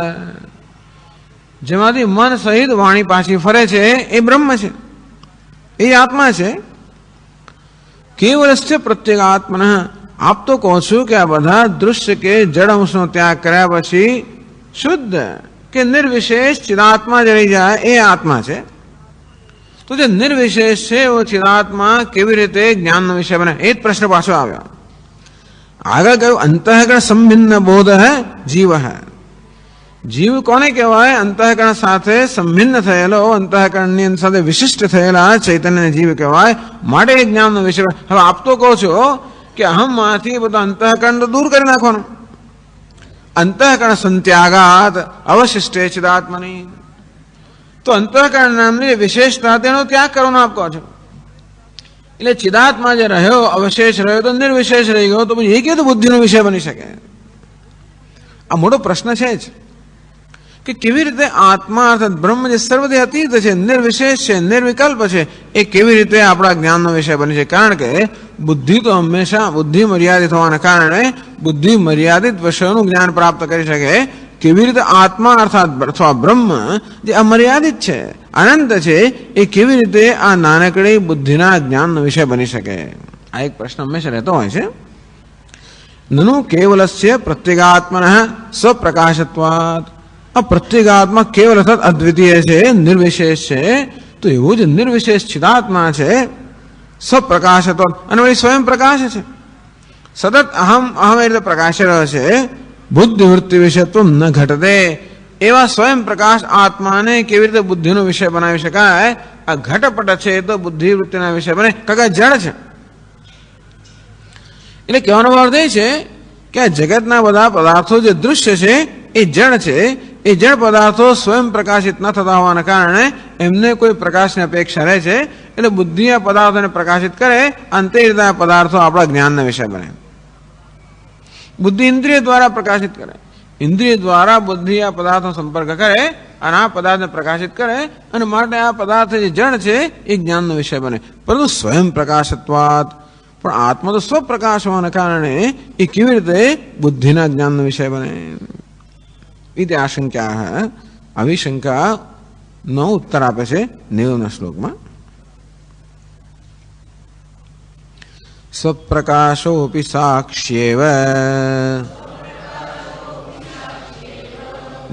જેમાંથી મન સહિત વાણી પાછી ફરે છે એ બ્રહ્મ છે, એ આત્મા છે. કેવલસ્ય પ્રત્યેગાત્મનઃ. આપ તો કહો છો કે આ બધા દૃશ્ય કે જડ અંશનો ત્યાગ કર્યા પછી શુદ્ધ કે નિર્વિશેષ ચિદાત્મા જ રહી જાય એ આત્મા છે. તો જે નિર્વિશેષ છે એવો ચિદાત્મા કેવી રીતે જ્ઞાનનો વિષય બને? એ જ પ્રશ્ન પાછો આવ્યો. આગળ કહ્યું અંતઃકરણ સંભિન્ન બોધ જીવ. જીવ કોને કહેવાય? અંતઃકરણ સાથે સંભિન્ન થયેલો, અંતઃકરણની સાથે વિશિષ્ટ થયેલા ચૈતન્ય જીવ કહેવાય. માટે એ જ્ઞાનનો વિષય. હવે આપ તો કહો છો કે અહમમાંથી બધું અંતઃકરણ તો દૂર કરી નાખવાનું. અંતઃકરણ સંત્યાગાત અવશિષ્ટે ચિદાત્મની. તો અંતઃકરણ નામની વિશેષતા તેનો ત્યાગ કરવાનો આપ કહો છો. એટલે ચિદાત્મા જે રહ્યો અવશેષ રહ્યો તો નિર્વિશેષ રહી ગયો, તો પછી એ કેવું તો બુદ્ધિનો વિષય બની શકે? આ મોટો પ્રશ્ન છે જ કે કેવી રીતે આત્મા અર્થાત બ્રહ્મ જે સર્વથી અતીત છે, નિર્વિશેષ છે, નિર્વિકલ્પ છે, એ કેવી રીતે આપણા જ્ઞાનનો વિષય બની છે? કારણ કે બુદ્ધિ તો હંમેશા બુદ્ધિ મર્યાદિત હોવાના કારણે બુદ્ધિ મર્યાદિત વિષયોનું જ્ઞાન પ્રાપ્ત કરી શકે. કેવી રીતે આત્મા અર્થાત અથવા બ્રહ્મ જે અમર્યાદિત છે, અનંત છે, એ કેવી રીતે આ નાનકડી બુદ્ધિના જ્ઞાનનો વિષય બની શકે? આ એક પ્રશ્ન હંમેશા રહેતો હોય છે. નનુ કેવલસ્ય પ્રત્યેગાત્મન સ્વપ્રકાશત્વાत्. આ પ્રત્યેગાત્મા કેવલ અર્થાત અદ્વિતીય છે, નિર્વિશેષ છે. તો એવું જ નિર્વિશેષ ચિદાત્મા છે, સ્વપ્રકાશત્વાत् અને વળી સ્વયં પ્રકાશ છે. સતત અહમ અહમ એ રીતે પ્રકાશ રહ્યો છે. બુદ્ધિવૃત્તિ વિષયત્વ ન ઘટતે. એવા સ્વયં પ્રકાશ આત્માને કેવી રીતે બુદ્ધિનો વિષય બનાવી શકાય? આ ઘટપટ છે તો બુદ્ધિવૃત્તિના વિષય બને, કાકા જડ છે. એટલે કહેવાનો અર્થ એ છે કે આ જગતના બધા પદાર્થો જે દૃશ્ય છે એ જડ છે. એ જડ પદાર્થો સ્વયં પ્રકાશિત ન થતા હોવાના કારણે એમને કોઈ પ્રકાશની અપેક્ષા રહે છે. એટલે બુદ્ધિ આ પદાર્થોને પ્રકાશિત કરે, અંતે રીતે આ પદાર્થો આપણા જ્ઞાનના વિષય બને. બુદ્ધિ ઇન્દ્રિય દ્વારા પ્રકાશિત કરે, ઇન્દ્રિય દ્વારા બુદ્ધિ આ પદાર્થનો સંપર્ક કરે અને આ પદાર્થને પ્રકાશિત કરે, અને માટે આ પદાર્થ જે જડ છે એ જ્ઞાનનો વિષય બને. પરંતુ સ્વયં પ્રકાશત્વાत्, પણ આત્મા તો સ્વપ્રકાશ હોવાના કારણે એ કેવી રીતે બુદ્ધિના જ્ઞાનનો વિષય બને? ઇતિ આશંકા. આવી શંકાનો ઉત્તર આપે છે 90ના શ્લોકમાં. સ્વપ્રકાશોપી સાક્ષ્યેવ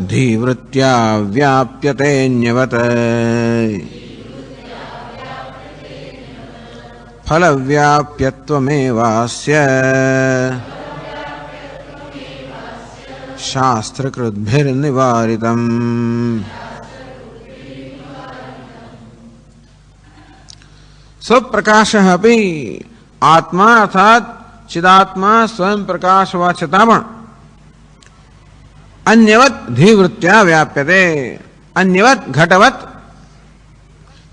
ધીવૃત્યા વ્યાપ્યતેન્યવત ફલવ્યાપ્યત્વમેવાસ્ય શાસ્ત્રકૃદ્ભિર્નિવારિતમ. સ્વપ્રકાશ અપી, આત્મા અર્થાત ચિદાત્મા સ્વયં પ્રકાશ હોવા છતાં પણ અન્યવત ધીવૃત્યા વ્યાપ્યતે. અન્યવત ઘટવત,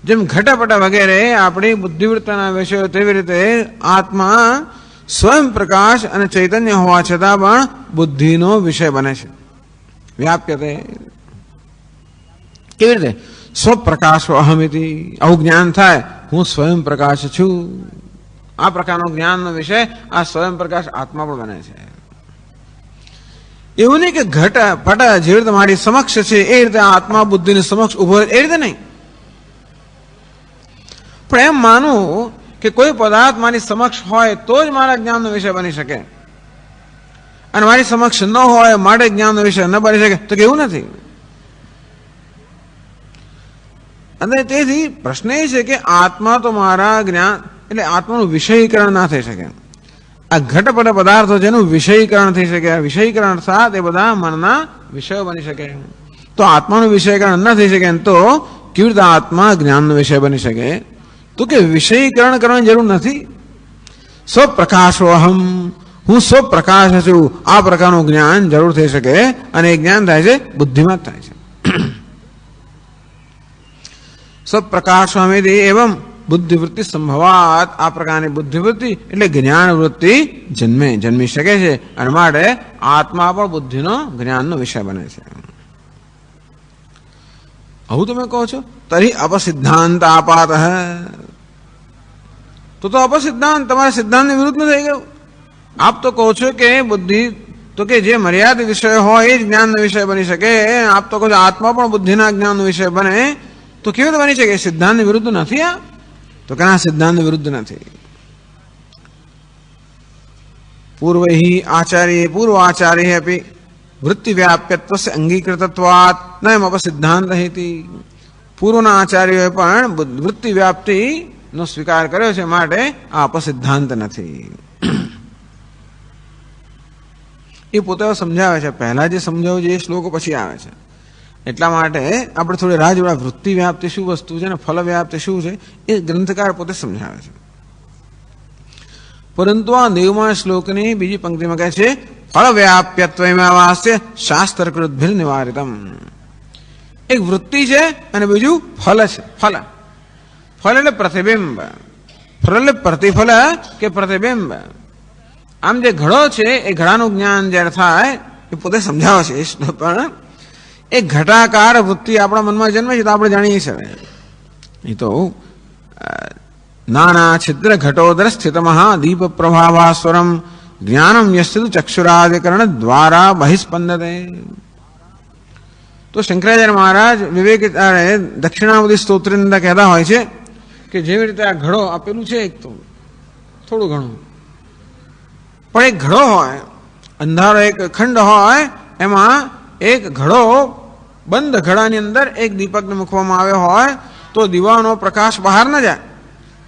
જેમ ઘટપટ વગેરે આપણી બુદ્ધિવૃત્તિના વિષયો તેવી રીતે આત્મા સ્વયં પ્રકાશ અને ચૈતન્ય હોવા છતાં પણ બુદ્ધિનો વિષય બને છે. વ્યાપ્યતે કેવી રીતે? સ્વપ્રકાશો અહમિતિ. આવું જ્ઞાન થાય, હું સ્વયં પ્રકાશ છું. આ પ્રકારનો જ્ઞાનનો વિષય આ સ્વયં પ્રકાશ આત્મા પણ બને છે. એવું નહીં કે ઘટ પટ જે રીતે મારી સમક્ષ છે એ રીતે આત્મા બુદ્ધિની સમક્ષ ઉભો, એ રીતે નહીં. પણ એમ માનું કે કોઈ પદાર્થ મારી સમક્ષ હોય તો જ મારા જ્ઞાનનો વિષય બની શકે, અને મારી સમક્ષ ન હોય માટે જ્ઞાનનો વિષય ન બની શકે, તો કેવું નથી. અને તેથી પ્રશ્ન એ છે કે આત્મા તો મારા જ્ઞાન એટલે આત્માનું વિષયીકરણ ના થઈ શકે. આ ઘટપટ પદાર્થો જેનું વિષયીકરણ થઈ શકે, આ વિષયીકરણ અર્થાત એ બધા મનના વિષયો બની શકે. તો આત્માનું વિષયીકરણ ન થઈ શકે તો કેવી રીતે આત્મા જ્ઞાનનો વિષય બની શકે? તો કે વિષયીકરણ કરવાની જરૂર નથી. સ્વપ્રકાશો અહમ, હું સ્વપ્રકાશ છું. આ પ્રકારનું જ્ઞાન જરૂર થઈ શકે, અને એ જ્ઞાન થાય છે બુદ્ધિમાં થાય છે. સ્વપ્રકાશ અહમિતિ એવં બુદ્ધિવૃત્તિ સંભવાત. આ પ્રકારની બુદ્ધિવૃત્તિ એટલે જ્ઞાન વૃત્તિ જન્મી શકે છે, અને માટે આત્મા પણ બુદ્ધિનો જ્ઞાનનો વિષય બને છે. આવું તમે કહો છો, તરી અપસિદ્ધાંત આપાત. તો અપસિદ્ધાંત તમારા સિદ્ધાંતની વિરુદ્ધ થઈ ગયું. આપ તો કહો છો કે બુદ્ધિ તો કે જે મર્યાદિત વિષય હોય એ જ જ્ઞાનનો વિષય બની શકે. આપ તો કહો છો આત્મા પણ બુદ્ધિના જ્ઞાનનો વિષય બને, તો કેવી રીતે બની શકે? સિદ્ધાંતની વિરુદ્ધ નથી આ. તો કે આ સિદ્ધાંતની વિરુદ્ધ નથી. પૂર્વ આચાર્ય અપી વૃત્તિ વ્યાપ્યત્વસ્ય અંગીકૃતત્વાत् ન એમ અપસિદ્ધાંત હેતિ. પૂર્વના આચાર્યોએ પણ વૃત્તિ વ્યાપ્તિનો સ્વીકાર કર્યો છે, માટે આ અપસિદ્ધાંત નથી. એ પોતે સમજાવે છે. પહેલા જે સમજાવ્યું છે એ શ્લોકો પછી આવે છે. એટલા માટે આપણે થોડી રાહ જોડા. વૃત્તિ વ્યાપ્તિ શું વસ્તુ છે ને ફલ વ્યાપ્તિ શું છે એ ગ્રંથકાર પોતે સમજાવે છે. પરંતુ આ 90મા શ્લોકની બીજી પંક્તિમાં કહે છે ફળ વ્યાપ્યત્વમેવાસ્ય શાસ્ત્રકૃદ્ભિર નિવારિતમ. એક વૃત્તિ છે અને બીજું ફલ છે. ફલ એટલે પ્રતિબિંબ. ફલ એટલે પ્રતિફલ કે પ્રતિબિંબ. આમ જે ઘડો છે એ ઘડાનું જ્ઞાન જ્યારે થાય એ પોતે સમજાવે છે. પણ એ ઘટાકાર વૃત્તિ આપણા મનમાં જન્મે છે તો આપણે જાણીએ છીએ. એ તો નાના છિદ્ર ઘટોદર સ્થિતમઃ દીપ પ્રભાવાસ્વરમ જ્ઞાનમ યસ્તુ ચક્ષુરાદિકરણ દ્વારા બહિસ્પંદતે. તો શંકરાચાર્ય મહારાજ વિવેક દક્ષિણાવધિ સ્તોત્રની અંદર કહેતા હોય છે કે જેવી રીતે આ ઘડો આપેલું છે, એક તો થોડું ઘણું પણ એક ઘડો હોય, અંધારો એક ખંડ હોય, એમાં એક ઘડો બંધ ઘડાની અંદર એક દીપકને મૂકવામાં આવ્યો હોય તો દીવાનો પ્રકાશ બહાર ન જાય.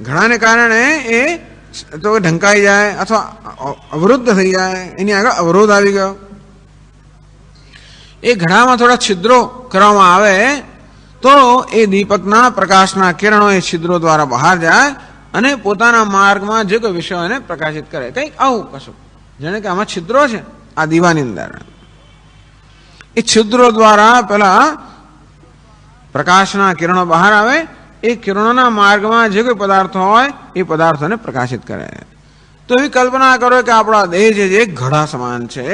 ઘડાને કારણે એ તો ઢંકાઈ જાય અથવા અવરુદ્ધ થઈ જાય, એની આગળ અવરોધ આવી ગયો. એ ઘડામાં થોડા છિદ્રો કરવામાં આવે તો એ દીપકના પ્રકાશના કિરણો એ છિદ્રો દ્વારા બહાર જાય અને પોતાના માર્ગમાં જે કોઈ વિષયો એને પ્રકાશિત કરે. કંઈક આવું કશું જેને કે આમાં છિદ્રો છે આ દીવાની અંદર, એ છિદ્રો દ્વારા પેલા પ્રકાશના કિરણો બહાર આવે, એ કિરણોના માર્ગમાં જે કોઈ પદાર્થો હોય એ પદાર્થોને પ્રકાશિત કરે. તો એવી કલ્પના કરો કે આપણા દેહ છે જે ઘડા સમાન છે,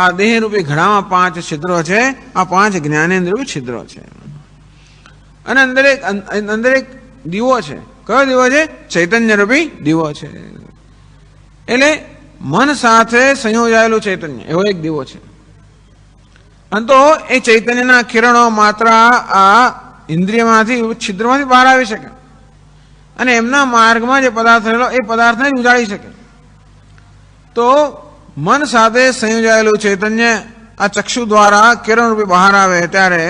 આ દેહ રૂપી ઘડામાં 5 છિદ્રો છે, આ 5 જ્ઞાનેન્દ્રિય છિદ્રો છે અને અંદર એક દીવો છે. કયો દીવો છે? ચૈતન્ય રૂપી દીવો છે. એટલે મન સાથે સંયોજાયેલું ચૈતન્ય એવો એક દીવો છે. અને તો એ ચૈતન્યના કિરણો માત્ર આ ઇન્દ્રિયમાંથી છિદ્રમાંથી બહાર આવી શકે અને એમના માર્ગમાં જે પદાર્થ રહેલો એ પદાર્થને જ ઉજાડી શકે. તો મન સાથે સંયોજાયેલું ચૈતન્ય આ ચક્ષુ દ્વારા કિરણ રૂપે બહાર આવે ત્યારે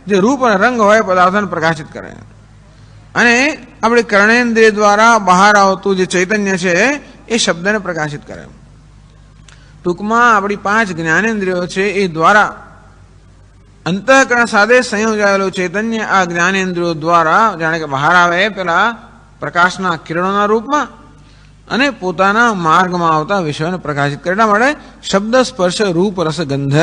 જે રૂપ અને રંગ હોય પદાર્થોને પ્રકાશિત કરે અને આપણી કર્ણેન્દ્રિય દ્વારા બહાર આવતું જે ચૈતન્ય છે એ શબ્દને પ્રકાશિત કરે. ટૂંકમાં આપણી 5 જ્ઞાનેન્દ્રિયો છે એ દ્વારા અંતઃકરણ સાથે સંયોજાયેલું ચૈતન્ય આ જ્ઞાનેન્દ્રિયો દ્વારા જાણે કે બહાર આવે પેલા પ્રકાશના કિરણોના રૂપમાં અને પોતાના માર્ગમાં આવતા વિષયોને પ્રકાશિત કરે. એટલા માટે શબ્દ સ્પર્શ રૂપ રસ ગંધ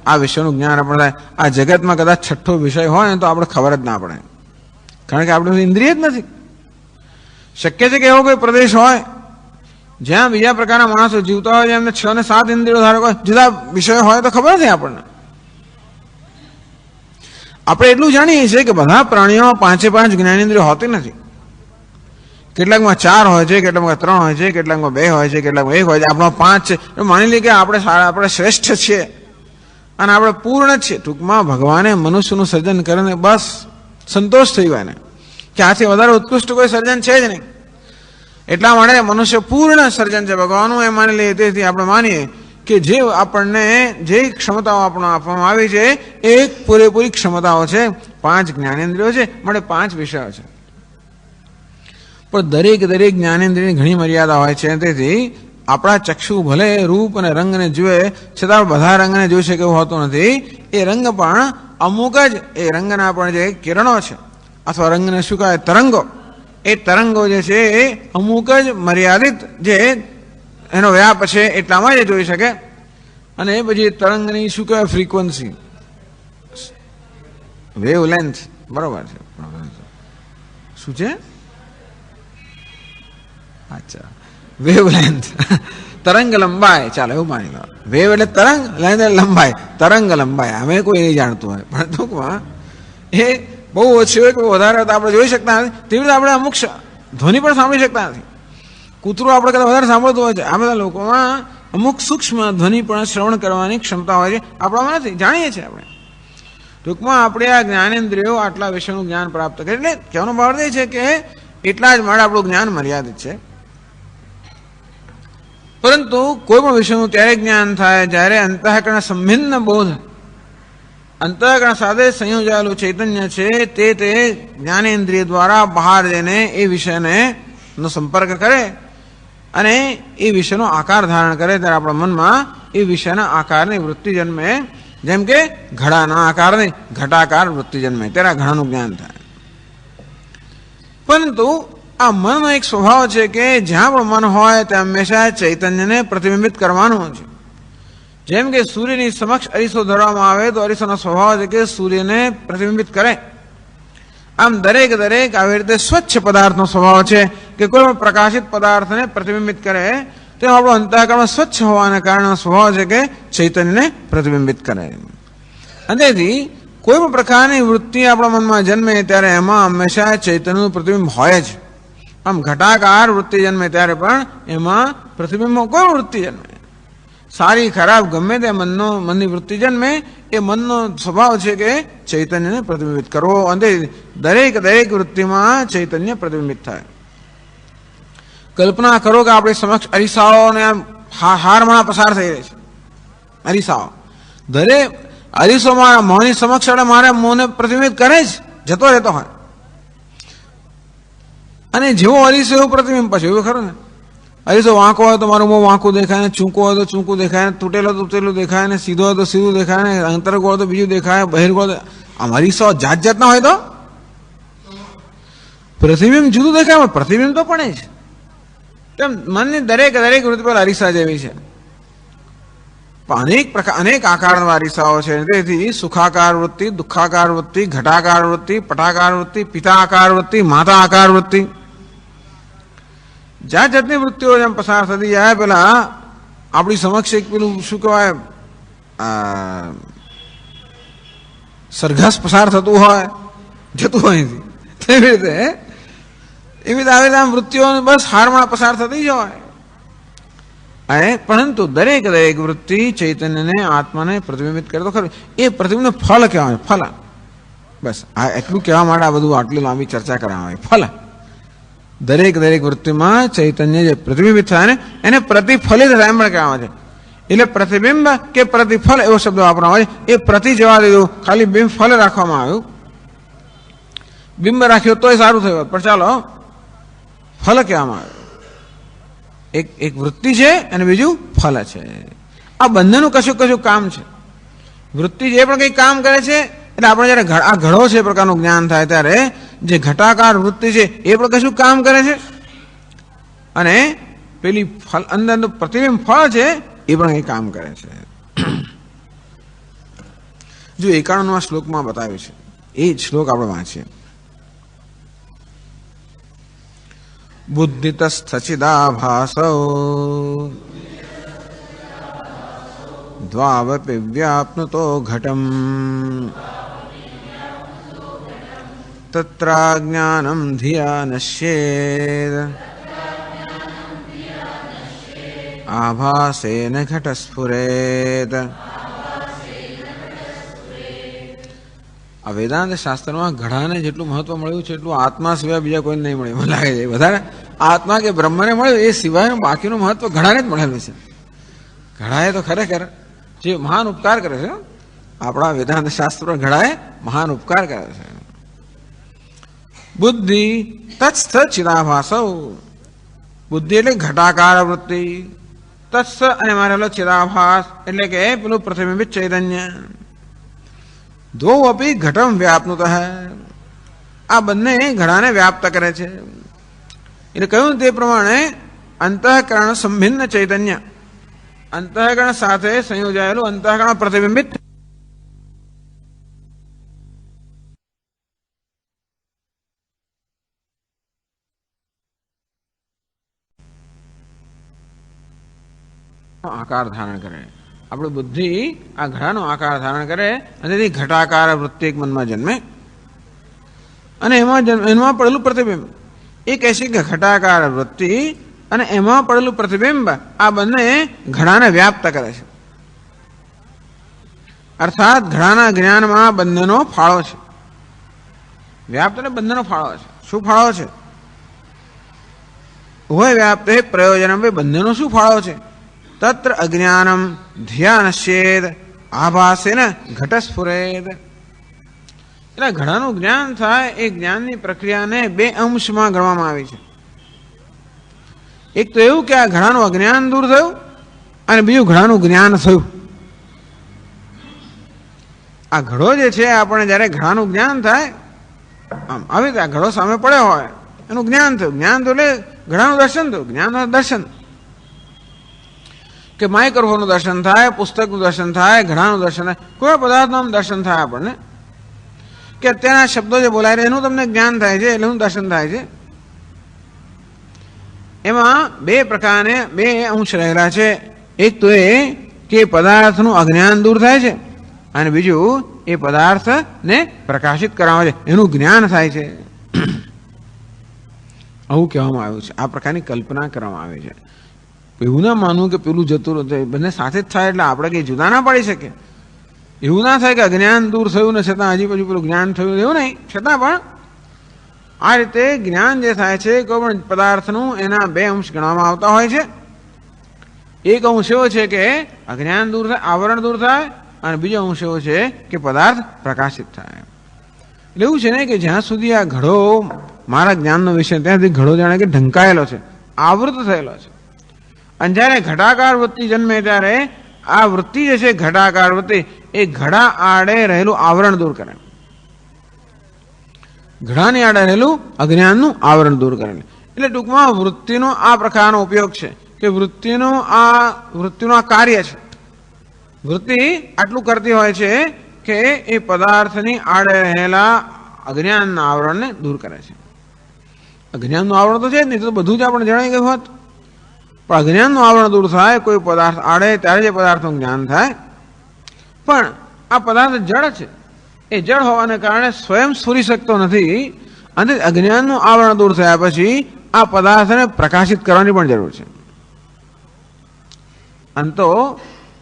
આ વિષયનું જ્ઞાન આપણે થાય. આ જગતમાં કદાચ છઠ્ઠો વિષય હોય ને તો આપણે ખબર જ ના પડે, કારણ કે આપણે ઇન્દ્રિય જ નથી. શક્ય છે કે એવો કોઈ પ્રદેશ હોય જ્યાં બીજા પ્રકારના માણસો જીવતા હોય, એમને 6 ને 7 ઇન્દ્રિયો ધારો કોઈ જુદા વિષયો હોય તો ખબર નથી આપણને. આપણે એટલું જાણીએ છીએ કે બધા પ્રાણીઓમાં 5 જ્ઞાનેન્દ્રિયો હોતી નથી. કેટલાકમાં 4 હોય છે, કેટલાકમાં 3 હોય છે, કેટલાકમાં 2 હોય છે, કેટલાકમાં 1 હોય છે. આપણો 5 છે. માની લઈએ કે આપણે શ્રેષ્ઠ છીએ અને આપણે પૂર્ણ છીએ. ટૂંકમાં ભગવાને મનુષ્યનું સર્જન કરીને બસ સંતોષ થયો એને કે આથી વધારે ઉત્કૃષ્ટ કોઈ સર્જન છે જ નહીં. એટલા માટે મનુષ્ય પૂર્ણ સર્જન છે ભગવાનનું એ માની લઈએ. તેથી આપણે માનીએ કે જે આપણને જે ક્ષમતાઓ આપણને આપવામાં આવી છે એ પૂરેપૂરી ક્ષમતાઓ છે. 5 જ્ઞાનેન્દ્રિયો છે, માટે 5 વિષયો છે. પણ દરેક જ્ઞાનેન્દ્રિયની ઘણી મર્યાદા હોય છે. તેથી આપણા ચક્ષુ ભલે રૂપ અને રંગને જુએ છતાં બધા રંગને જોઈ શકે એવું હોતું નથી. એ રંગ પણ અમુક જ એ રંગના પણ જે કિરણો છે અથવા રંગને શું કહેવાય તરંગો, એ તરંગો જે છે એ અમુક જ મર્યાદિત જે એનો વ્યાપ છે એટલામાં જ જોઈ શકે. અને એ પછી તરંગની શું કહેવાય ફ્રીક્વન્સી, વેવ લેન્થ, બરોબર છે. શું છે? અચ્છા, વેવ લેન્થ, તરંગ લંબાઈ. ચાલો એવું માની લો. વેવ એટલે તરંગ, લેન્થ એટલે લંબાઈ, તરંગ લંબાઈ. અમે કોઈ નહીં જાણતું હોય, પણ ટૂંકમાં એ બહુ ઓછી હોય કે વધારે તો આપણે જોઈ શકતા નથી. તેવી રીતે આપણે અમુક ધ્વનિ પણ સાંભળી શકતા નથી. કૂતરું આપણે કદાચ વધારે સાંભળતું હોય છે. આ બધા લોકોમાં અમુક સૂક્ષ્મ ધ્વનિ પણ શ્રવણ કરવાની ક્ષમતા હોય છે, આપણામાં નથી. જાણીએ છીએ આપણે. ટૂંકમાં આપણે આ જ્ઞાનેન્દ્રિયો આટલા વિષયનું જ્ઞાન પ્રાપ્ત કરે. એટલે કહેવાનો ભાવ એ છે કે એટલા જ માટે આપણું જ્ઞાન મર્યાદિત છે. પરંતુ કોઈ પણ વિષયનું ત્યારે જ્ઞાન થાય જ્યારે અંતઃકરણ સંભિન્ન બોધ, અંતઃકરણ સાથે સંયોજાયેલું ચૈતન્ય છે તે જ્ઞાનેન્દ્રિય દ્વારા બહાર જઈને એ વિષયને નો સંપર્ક કરે અને એ વિષયનો આકાર ધારણ કરે. ત્યારે આપણા મનમાં એ વિષયના આકારની વૃત્તિ જન્મે. જેમ કે ઘડાના આકારની ઘટાકાર વૃત્તિ જન્મે ત્યારે આ ઘડાનું જ્ઞાન થાય. પરંતુ આ મનનો એક સ્વભાવ છે કે જ્યાં પણ મન હોય ત્યાં હંમેશા ચૈતન્યને પ્રતિબિંબિત કરવાનું છે. જેમ કે સૂર્યની સમક્ષ અરીસો ધરવામાં આવે તો અરીસોનો સ્વભાવ છે કે સૂર્યને પ્રતિબિંબિત કરે. આમ દરેક આવી રીતે સ્વચ્છ પદાર્થનો સ્વભાવ છે કે કોઈ પણ પ્રકાશિત પદાર્થને પ્રતિબિંબિત કરે. તેમ આપણો અંતઃકરણ સ્વચ્છ હોવાના કારણે સ્વભાવ છે કે ચૈતન્યને પ્રતિબિંબિત કરે. અને તેથી કોઈ પણ પ્રકારની વૃત્તિ આપણા મનમાં જન્મે ત્યારે એમાં હંમેશા ચૈતન્યનું પ્રતિબિંબ હોય જ. આમ ઘટાકાર વૃત્તિ જન્મે ત્યારે પણ એમાં પ્રતિબિંબમાં કોઈ વૃત્તિ જન્મે, સારી ખરાબ ગમે તે મનની વૃત્તિ જન્મે, એ મનનો સ્વભાવ છે કે ચૈતન્યને પ્રતિબિંબિત કરવો, અને દરેક વૃત્તિમાં ચૈતન્ય પ્રતિબિંબિત થાય. કલ્પના કરો કે આપણી સમક્ષ અરીસાઓને હારમાળા પસાર થઈ રહી છે. અરીસાઓ દરેક અરીસો મારા મોંની સમક્ષ મારા મોંને પ્રતિબિંબિત કરે જ, જતો રહેતો હોય. અને જેવો અરીસો એવું પ્રતિબિંબ પછી, એવું ખરું ને. અરીસો વાંકો હોય તો મારું મોં વાંકું દેખાય, ને ચૂંકો હોય તો ચૂંકું દેખાય, ને તૂટેલો તો તૂટેલું દેખાય, ને સીધો હોય તો સીધું દેખાય, ને અંતરગોળ હોય તો બીજું દેખાય, બહિર્ગોળ. આમ અરીસો જાતના હોય તો પ્રતિબિંબ જુદું દેખાય, પ્રતિબિંબ તો પણ જ. તેમ મનની દરેક વૃત્તિ પર અરીસા જેવી છે. અનેક આકારના અરીસાઓ છે. તેથી સુખાકાર વૃત્તિ, દુઃખાકાર વૃત્તિ, ઘટાકાર વૃત્તિ, પટાકાર વૃત્તિ, પિતા આકાર વૃત્તિ, માતા આકાર વૃત્તિ, જાતની વૃત્તિઓ જેમ પસાર થતી જાય. પેલા આપણી સમક્ષ એક પેલું શું કહેવાય, સરઘસ પસાર થતું હોય, જતું હોય, તેવી રીતે આવી આમ વૃત્તિઓ બસ હારમાં પસાર થતી જ હોય. પરંતુ દરેક વૃત્તિ ચૈતન્યને, આત્માને પ્રતિબિંબિત કરે તો ખરું. એ પ્રતિબિંબને ફલ કહેવાય. ફલ, બસ આ એટલું કહેવા માટે આ બધું આટલી લાંબી ચર્ચા કરવામાં આવી. ફલ, દરેક વૃત્તિમાં ચૈતન્ય જે પ્રતિબિંબિત થાય ને એને પ્રતિફલિત થાય એમ પણ કહેવામાં છે. એટલે પ્રતિબિંબ કે પ્રતિફલ એવો શબ્દ વાપરવામાં આવે છે. એ પ્રતિ જવા દીધું, ખાલી બિંબ ફલ રાખવામાં આવ્યું. બિંબ રાખ્યો તોય સારું થયું, પણ ચાલો ફલ કહેવામાં આવ્યું. એક વૃત્તિ છે અને બીજું ફલ છે. આ બંનેનું કશું કામ છે. વૃત્તિ જે પણ કંઈ કામ કરે છે, એટલે આપણે જયારે આ ઘડો છે એ પ્રકારનું જ્ઞાન થાય ત્યારે જે ઘટાકાર વૃત્તિ છે એ પણ કશું કામ કરે છે, અને પેલી ફલ અંદરનું પ્રતિબિંબ ફળ છે એ પણ કંઈ કામ કરે છે. જો 91 શ્લોકમાં બતાવ્યું છે, એ જ શ્લોક આપણે વાંચીએ. બુદ્ધિતસ્થચિદાભાસૌ દ્વાવપી વ્યાપ્નુતો ઘટમ તત્રાજ્ઞાનમ ધિયા નશ્યેદ આભાસેન ઘટસ્ફુરેત. આ વેદાંત શાસ્ત્રમાં ઘડાને જેટલું મહત્વ મળ્યું છે એટલું આત્મા સિવાય બીજા કોઈને નહીં મળે. મને લાગે છે વધારે આત્મા કે બ્રહ્મને મળ્યું એ સિવાયનું બાકીનું મહત્વ ઘડાને જ મળેલું છે. ઘડાએ તો ખરેખર જે મહાન ઉપકાર કરે છે, આપણા વેદાંત શાસ્ત્ર ઘડાએ મહાન ઉપકાર કરે છે. બુદ્ધિ તત્સ્થ ચિદાભાસૌ, બુદ્ધિ એટલે ઘટાકાર વૃત્તિ, તત્સ્થ અને મારેલો ચિદાભાસ એટલે કે પેલું પ્રતિબિંબિત ચૈતન્ય. દો અપી ઘટમ વ્યાપ્નુત, આ બંને ઘડાને વ્યાપ્ત કરે છે. એટલે કહ્યું તે પ્રમાણે અંતઃકરણ સંભિન્ન ચૈતન્ય, અંતઃકરણ સાથે સંયોજાયેલું અંતઃકરણ પ્રતિબિંબિત આકાર ધારણ કરે. આપણી બુદ્ધિ આ ઘડાનો આકાર ધારણ કરે અને તેથી ઘટાકાર વૃત્તિ એક મનમાં જન્મે, અને એમાં પડેલું પ્રતિબિંબ એ કહે છે કે ઘટાકાર વૃત્તિ અને એમાં પડેલું પ્રતિબિંબ આ બંને ઘડાને વ્યાપ્ત કરે છે. અર્થાત ઘડાના જ્ઞાનમાં બંનેનો ફાળો છે. વ્યાપ્ત એટલે બંનેનો ફાળો છે. શું ફાળો છે? ઉભય વ્યાપ્ત પ્રયોજન, બંનેનો શું ફાળો છે? તત્ર અજ્ઞાનમ ધિયા નશ્યેદ આભાસેન ઘટસ્ફુરેદ. એટલે ઘડાનું જ્ઞાન થાય એ જ્ઞાનની પ્રક્રિયાને બે અંશમાં ગણવામાં આવી છે. એક તો એવું કે આ ઘડાનું અજ્ઞાન દૂર થયું, અને બીજું ઘડાનું જ્ઞાન થયું. આ ઘડો જે છે આપણે જયારે ઘડાનું જ્ઞાન થાય, આમ આવી રીતે આ ઘડો સામે પડ્યો હોય એનું જ્ઞાન થયું. જ્ઞાન તો એટલે ઘડાનું દર્શન થયું. જ્ઞાન દર્શન કે માઇક્રોફોનનું દર્શન થાય, પુસ્તકનું દર્શન થાય, ઘડાનું દર્શન થાય, કોઈ પદાર્થનું દર્શન થાય આપણને, કે અત્યારના શબ્દો જે બોલાય છે એનું તમને જ્ઞાન થાય છે, એટલે એનું દર્શન થાય છે. એમાં બે પ્રકારને બે અંશ રહેલા છે. એક તો એ કે પદાર્થનું અજ્ઞાન દૂર થાય છે, અને બીજું એ પદાર્થને પ્રકાશિત કરાવે છે, એનું જ્ઞાન થાય છે. આવું કહેવામાં આવ્યું છે. આ પ્રકારની કલ્પના કરવામાં આવી છે. એવું ના માનવું કે પેલું જતું રહે, બંને સાથે જ થાય એટલે આપણે કંઈ જુદા ના પાડી શકીએ. એવું ના થાય કે અજ્ઞાન દૂર થયું ને છતાં હજી પછી પેલું જ્ઞાન થયું, એવું નહીં. છતાં પણ આ રીતે જ્ઞાન જે થાય છે કોઈ પણ પદાર્થનું એના બે અંશ ગણવામાં આવતા હોય છે. એક અંશ એવો છે કે અજ્ઞાન દૂર થાય, આવરણ દૂર થાય, અને બીજો અંશ એવો છે કે પદાર્થ પ્રકાશિત થાય. એટલે એવું છે ને કે જ્યાં સુધી આ ઘડો મારા જ્ઞાનનો વિષય ત્યાં સુધી ઘડો જાણે કે ઢંકાયેલો છે, આવૃત થયેલો છે. અને જ્યારે ઘટાકાર વૃત્તિ જન્મે ત્યારે આ વૃત્તિ જે છે ઘટાકાર વૃત્તિ એ ઘડા આડે રહેલું આવરણ દૂર કરે. ઘડાની આડે રહેલું અજ્ઞાનનું આવરણ દૂર કરે. એટલે ટૂંકમાં વૃત્તિનો આ પ્રકારનો ઉપયોગ છે કે વૃત્તિનું આ કાર્ય છે. વૃત્તિ આટલું કરતી હોય છે કે એ પદાર્થની આડે રહેલા અજ્ઞાનના આવરણને દૂર કરે છે. અજ્ઞાનનું આવરણ તો છે જ નહીં, તો બધું જ આપણે જણાઈ ગયું હોત. પણ અજ્ઞાનનું આવરણ દૂર થાય, કોઈ પદાર્થ આડે ત્યારે જે પદાર્થનું જ્ઞાન થાય. પણ આ પદાર્થ જળ છે, એ જળ હોવાને કારણે સ્વયં સ્ફુરી શકતો નથી. અને અજ્ઞાનનું આવરણ દૂર થયા પછી આ પદાર્થને પ્રકાશિત કરવાની પણ જરૂર છે. અંતો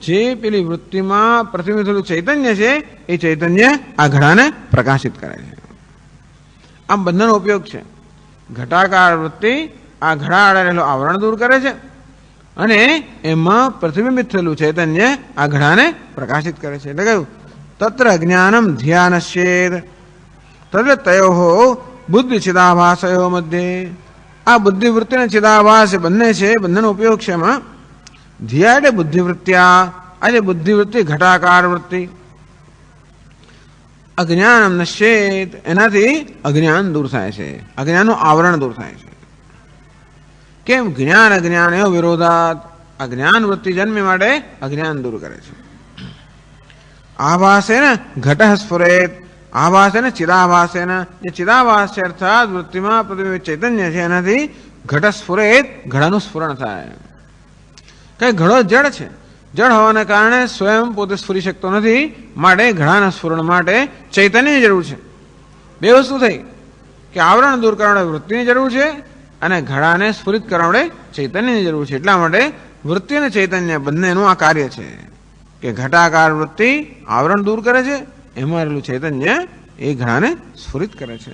જે પેલી વૃત્તિમાં પ્રતિબિંબ થયેલું ચૈતન્ય છે એ ચૈતન્ય આ ઘડાને પ્રકાશિત કરે છે. આમ બંનેનો ઉપયોગ છે. ઘટાકાર વૃત્તિ આ ઘડા આડે રહેલું આવરણ દૂર કરે છે અને એમાં પ્રતિબિંબિત થયેલું ચૈતન્ય આ ઘડાને પ્રકાશિત કરે છે. એટલે કહ્યું તત્ર જ્ઞાનમ ધ્યાનસ્યેદ તત્ર તયોઃ બુદ્ધિ ચિદાભાસયો મધ્યે. આ બુદ્ધિવૃત્તિ અને ચિદાભાસ બંને છે, બંનેનો ઉપયોગ છે. એમાં ધ્યા એટલે બુદ્ધિવૃત્ત્યા, આજે બુદ્ધિવૃત્તિ ઘટાકાર વૃત્તિ. અજ્ઞાનમ નશ્યેત, એનાથી અજ્ઞાન દૂર થાય છે, અજ્ઞાનનું આવરણ દૂર થાય છે. કેમ? જ્ઞાન અજ્ઞાન એવો વિરોધાત. અજ્ઞાન વૃત્તિ જન્મે માટે અજ્ઞાન દૂર કરે છે. આભાસેન ઘટ સ્ફુરેત, આભાસેન ચિદાભાસેન. જે ચિદાભાસ છે અર્થાત વૃત્તિમાં પ્રતિબિંબિત ચૈતન્ય છે એનાથી ઘટ સ્ફુરેત, ઘડાનું સ્ફુરણ થાય. કઈ ઘડો જળ છે, જળ હોવાને કારણે સ્વયં પોતે સ્ફુરી શકતો નથી, માટે ઘડાના સ્ફુરણ માટે ચૈતન્યની જરૂર છે. બે વસ્તુ થઈ કે આવરણ દૂર કરવા માટે વૃત્તિની જરૂર છે અને ઘડાને સ્ફુરિત કરવા માટે ચૈતન્યની જરૂર છે. એટલા માટે વૃત્તિ અને ચૈતન્ય બંનેનું આ કાર્ય છે કે ઘટાકાર વૃત્તિ આવરણ દૂર કરે છે, એમાં રહેલું ચૈતન્ય એ ઘડાને સ્ફુરિત કરે છે.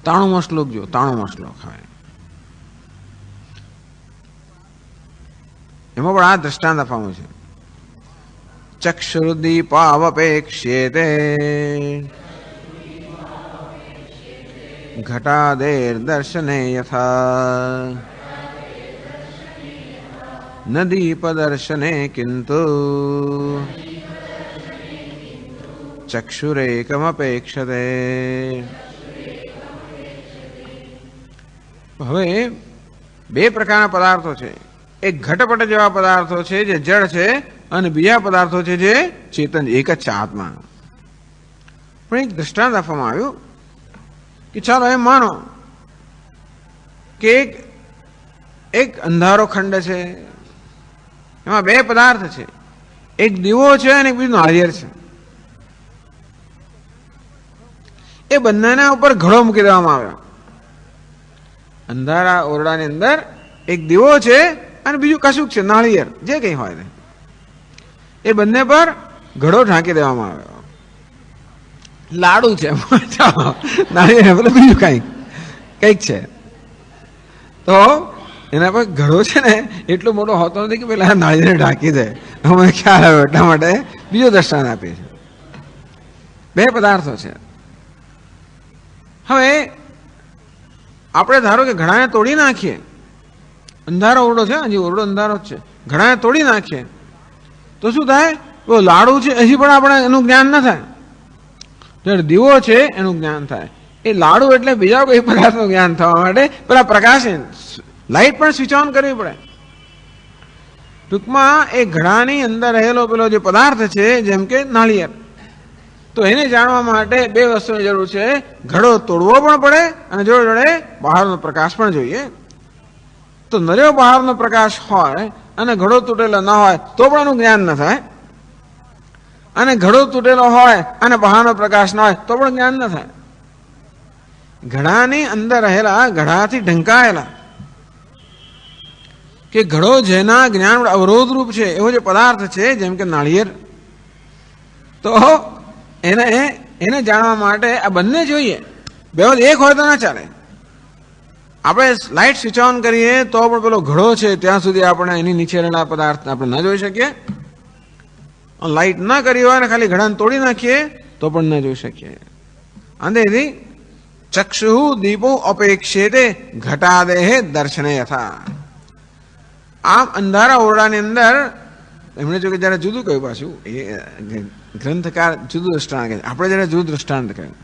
93મો શ્લોક જો, 93મો શ્લોક હવે એમાં પણ આ દ્રષ્ટાંત આપવાનું છે. ચક્ષુર્દીપાવપેક્ષ્યેતે ઘટાદેર દર્શને યથા ન દીપદર્શને કિંતુ ચક્ષુરેકમપેક્ષતે. હવે બે પ્રકારના પદાર્થો છે. એક ઘટપટ જેવા પદાર્થો છે જે જળ છે અને બીજા પદાર્થો છે જે ચેતન, એક જ છે આત્મા. પણ એક દ્રષ્ટાંત આપવામાં આવ્યું કે ચાલો એમ માનો કે એક અંધારો ખંડ છે, એમાં બે પદાર્થ છે, એક દીવો છે અને એક બીજું નાળિયેર છે. એ બંનેના ઉપર ઘડો મૂકી દેવામાં આવ્યો. અંધારા ઓરડાની અંદર એક દીવો છે અને બીજું કશુંક છે, નાળિયેર જે કંઈ હોય ને, એ બંને પર ઘડો ઢાંકી દેવામાં આવ્યો. લાડુ છે નાળિયેર, પેલું બીજું કંઈક છે, તો એના પર ઘડો છે ને એટલો મોટો હોતો નથી કે પેલા નાળિયેરને ઢાંકી દે. મને ખ્યાલ આવ્યો એટલા માટે બીજો દ્રષ્ટાંત આપીએ છીએ. બે પદાર્થો છે. હવે આપણે ધારો કે ઘડાને તોડી નાખીએ, અંધારો ઓરડો છે, હજી ઓરડો અંધારો જ છે, ઘડાને તોડી નાખીએ તો શું થાય? લાડુ છે હજી પણ આપણે એનું જ્ઞાન ન થાય. જ્યારે દીવો છે એનું જ્ઞાન થાય. એ લાડુ એટલે બીજા કોઈ પદાર્થનું જ્ઞાન થવા માટે પેલા પ્રકાશ લાઇટ પણ સ્વિચ ઓન કરવી પડે. ટૂંકમાં એ ઘડાની અંદર રહેલો પેલો જે પદાર્થ છે જેમ કે નાળિયેર, તો એને જાણવા માટે બે વસ્તુની જરૂર છે. ઘડો તોડવો પણ પડે અને જોડે જોડે બહારનો પ્રકાશ પણ જોઈએ. તો નર્યો બહારનો પ્રકાશ હોય અને ઘડો તૂટેલો ન હોય તો પણ એનું જ્ઞાન ન થાય, અને ઘડો તૂટેલો હોય અને બહારનો પ્રકાશ ન હોય તો પણ જ્ઞાન ન થાય. ઘડાની અંદર રહેલા ઘડાથી ઢંકાયેલા કે ઘડો જેના જ્ઞાન અવરોધરૂપ છે એવો જે પદાર્થ છે, જેમ કે નાળિયેર, તો એને જાણવા માટે આ બંને જોઈએ. બે એક હોય તો ના ચાલે. આપણે લાઇટ સ્વિચ ઓન કરીએ તો પણ પેલો ઘડો છે ત્યાં સુધી આપણે એની નીચે રહેલા પદાર્થ આપણે ન જોઈ શકીએ. લાઇટ ન કરી હોય ને ખાલી ઘડાને તોડી નાખીએ તો પણ ન જોઈ શકીએ. અંધેથી ચક્ષુ દીપો અપેક્ષેતે ઘટાદેહે દર્શને યથા. આમ અંધારા ઓરડાની અંદર એમણે જો કે જયારે જુદું કહ્યું, પાછું એ ગ્રંથકાર જુદું દ્રષ્ટાંત કહે, આપણે જયારે જુદું દ્રષ્ટાંત કહ્યું.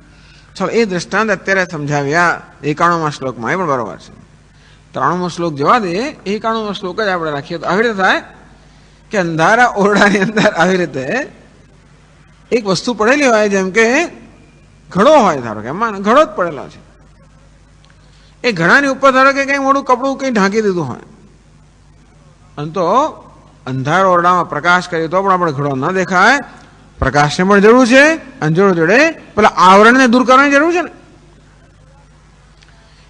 ચાલો એ દ્રષ્ટાંત અત્યારે સમજાવ્યા 91મા શ્લોકમાં, એ પણ બરોબર છે. 93મો શ્લોક જવા દે, 91મો શ્લોક જ આપણે રાખીએ તો આવી રીતે થાય કે અંધારા ઓરડાની અંદર આવી રીતે એક વસ્તુ પડેલી હોય, જેમ કે ઘડો હોય, ધારો કે એમાં ઘડો જ પડેલો છે. એ ઘડાની ઉપર ધારો કે કંઈ મોડું કપડું કંઈ ઢાંકી દીધું હોય, અને તો અંધાર ઓરડામાં પ્રકાશ કરીએ તો પણ આપણે ઘડો ન દેખાય. પ્રકાશની પણ જરૂર છે, અને જોડે પેલા આવરણને દૂર કરવાની જરૂર છે ને.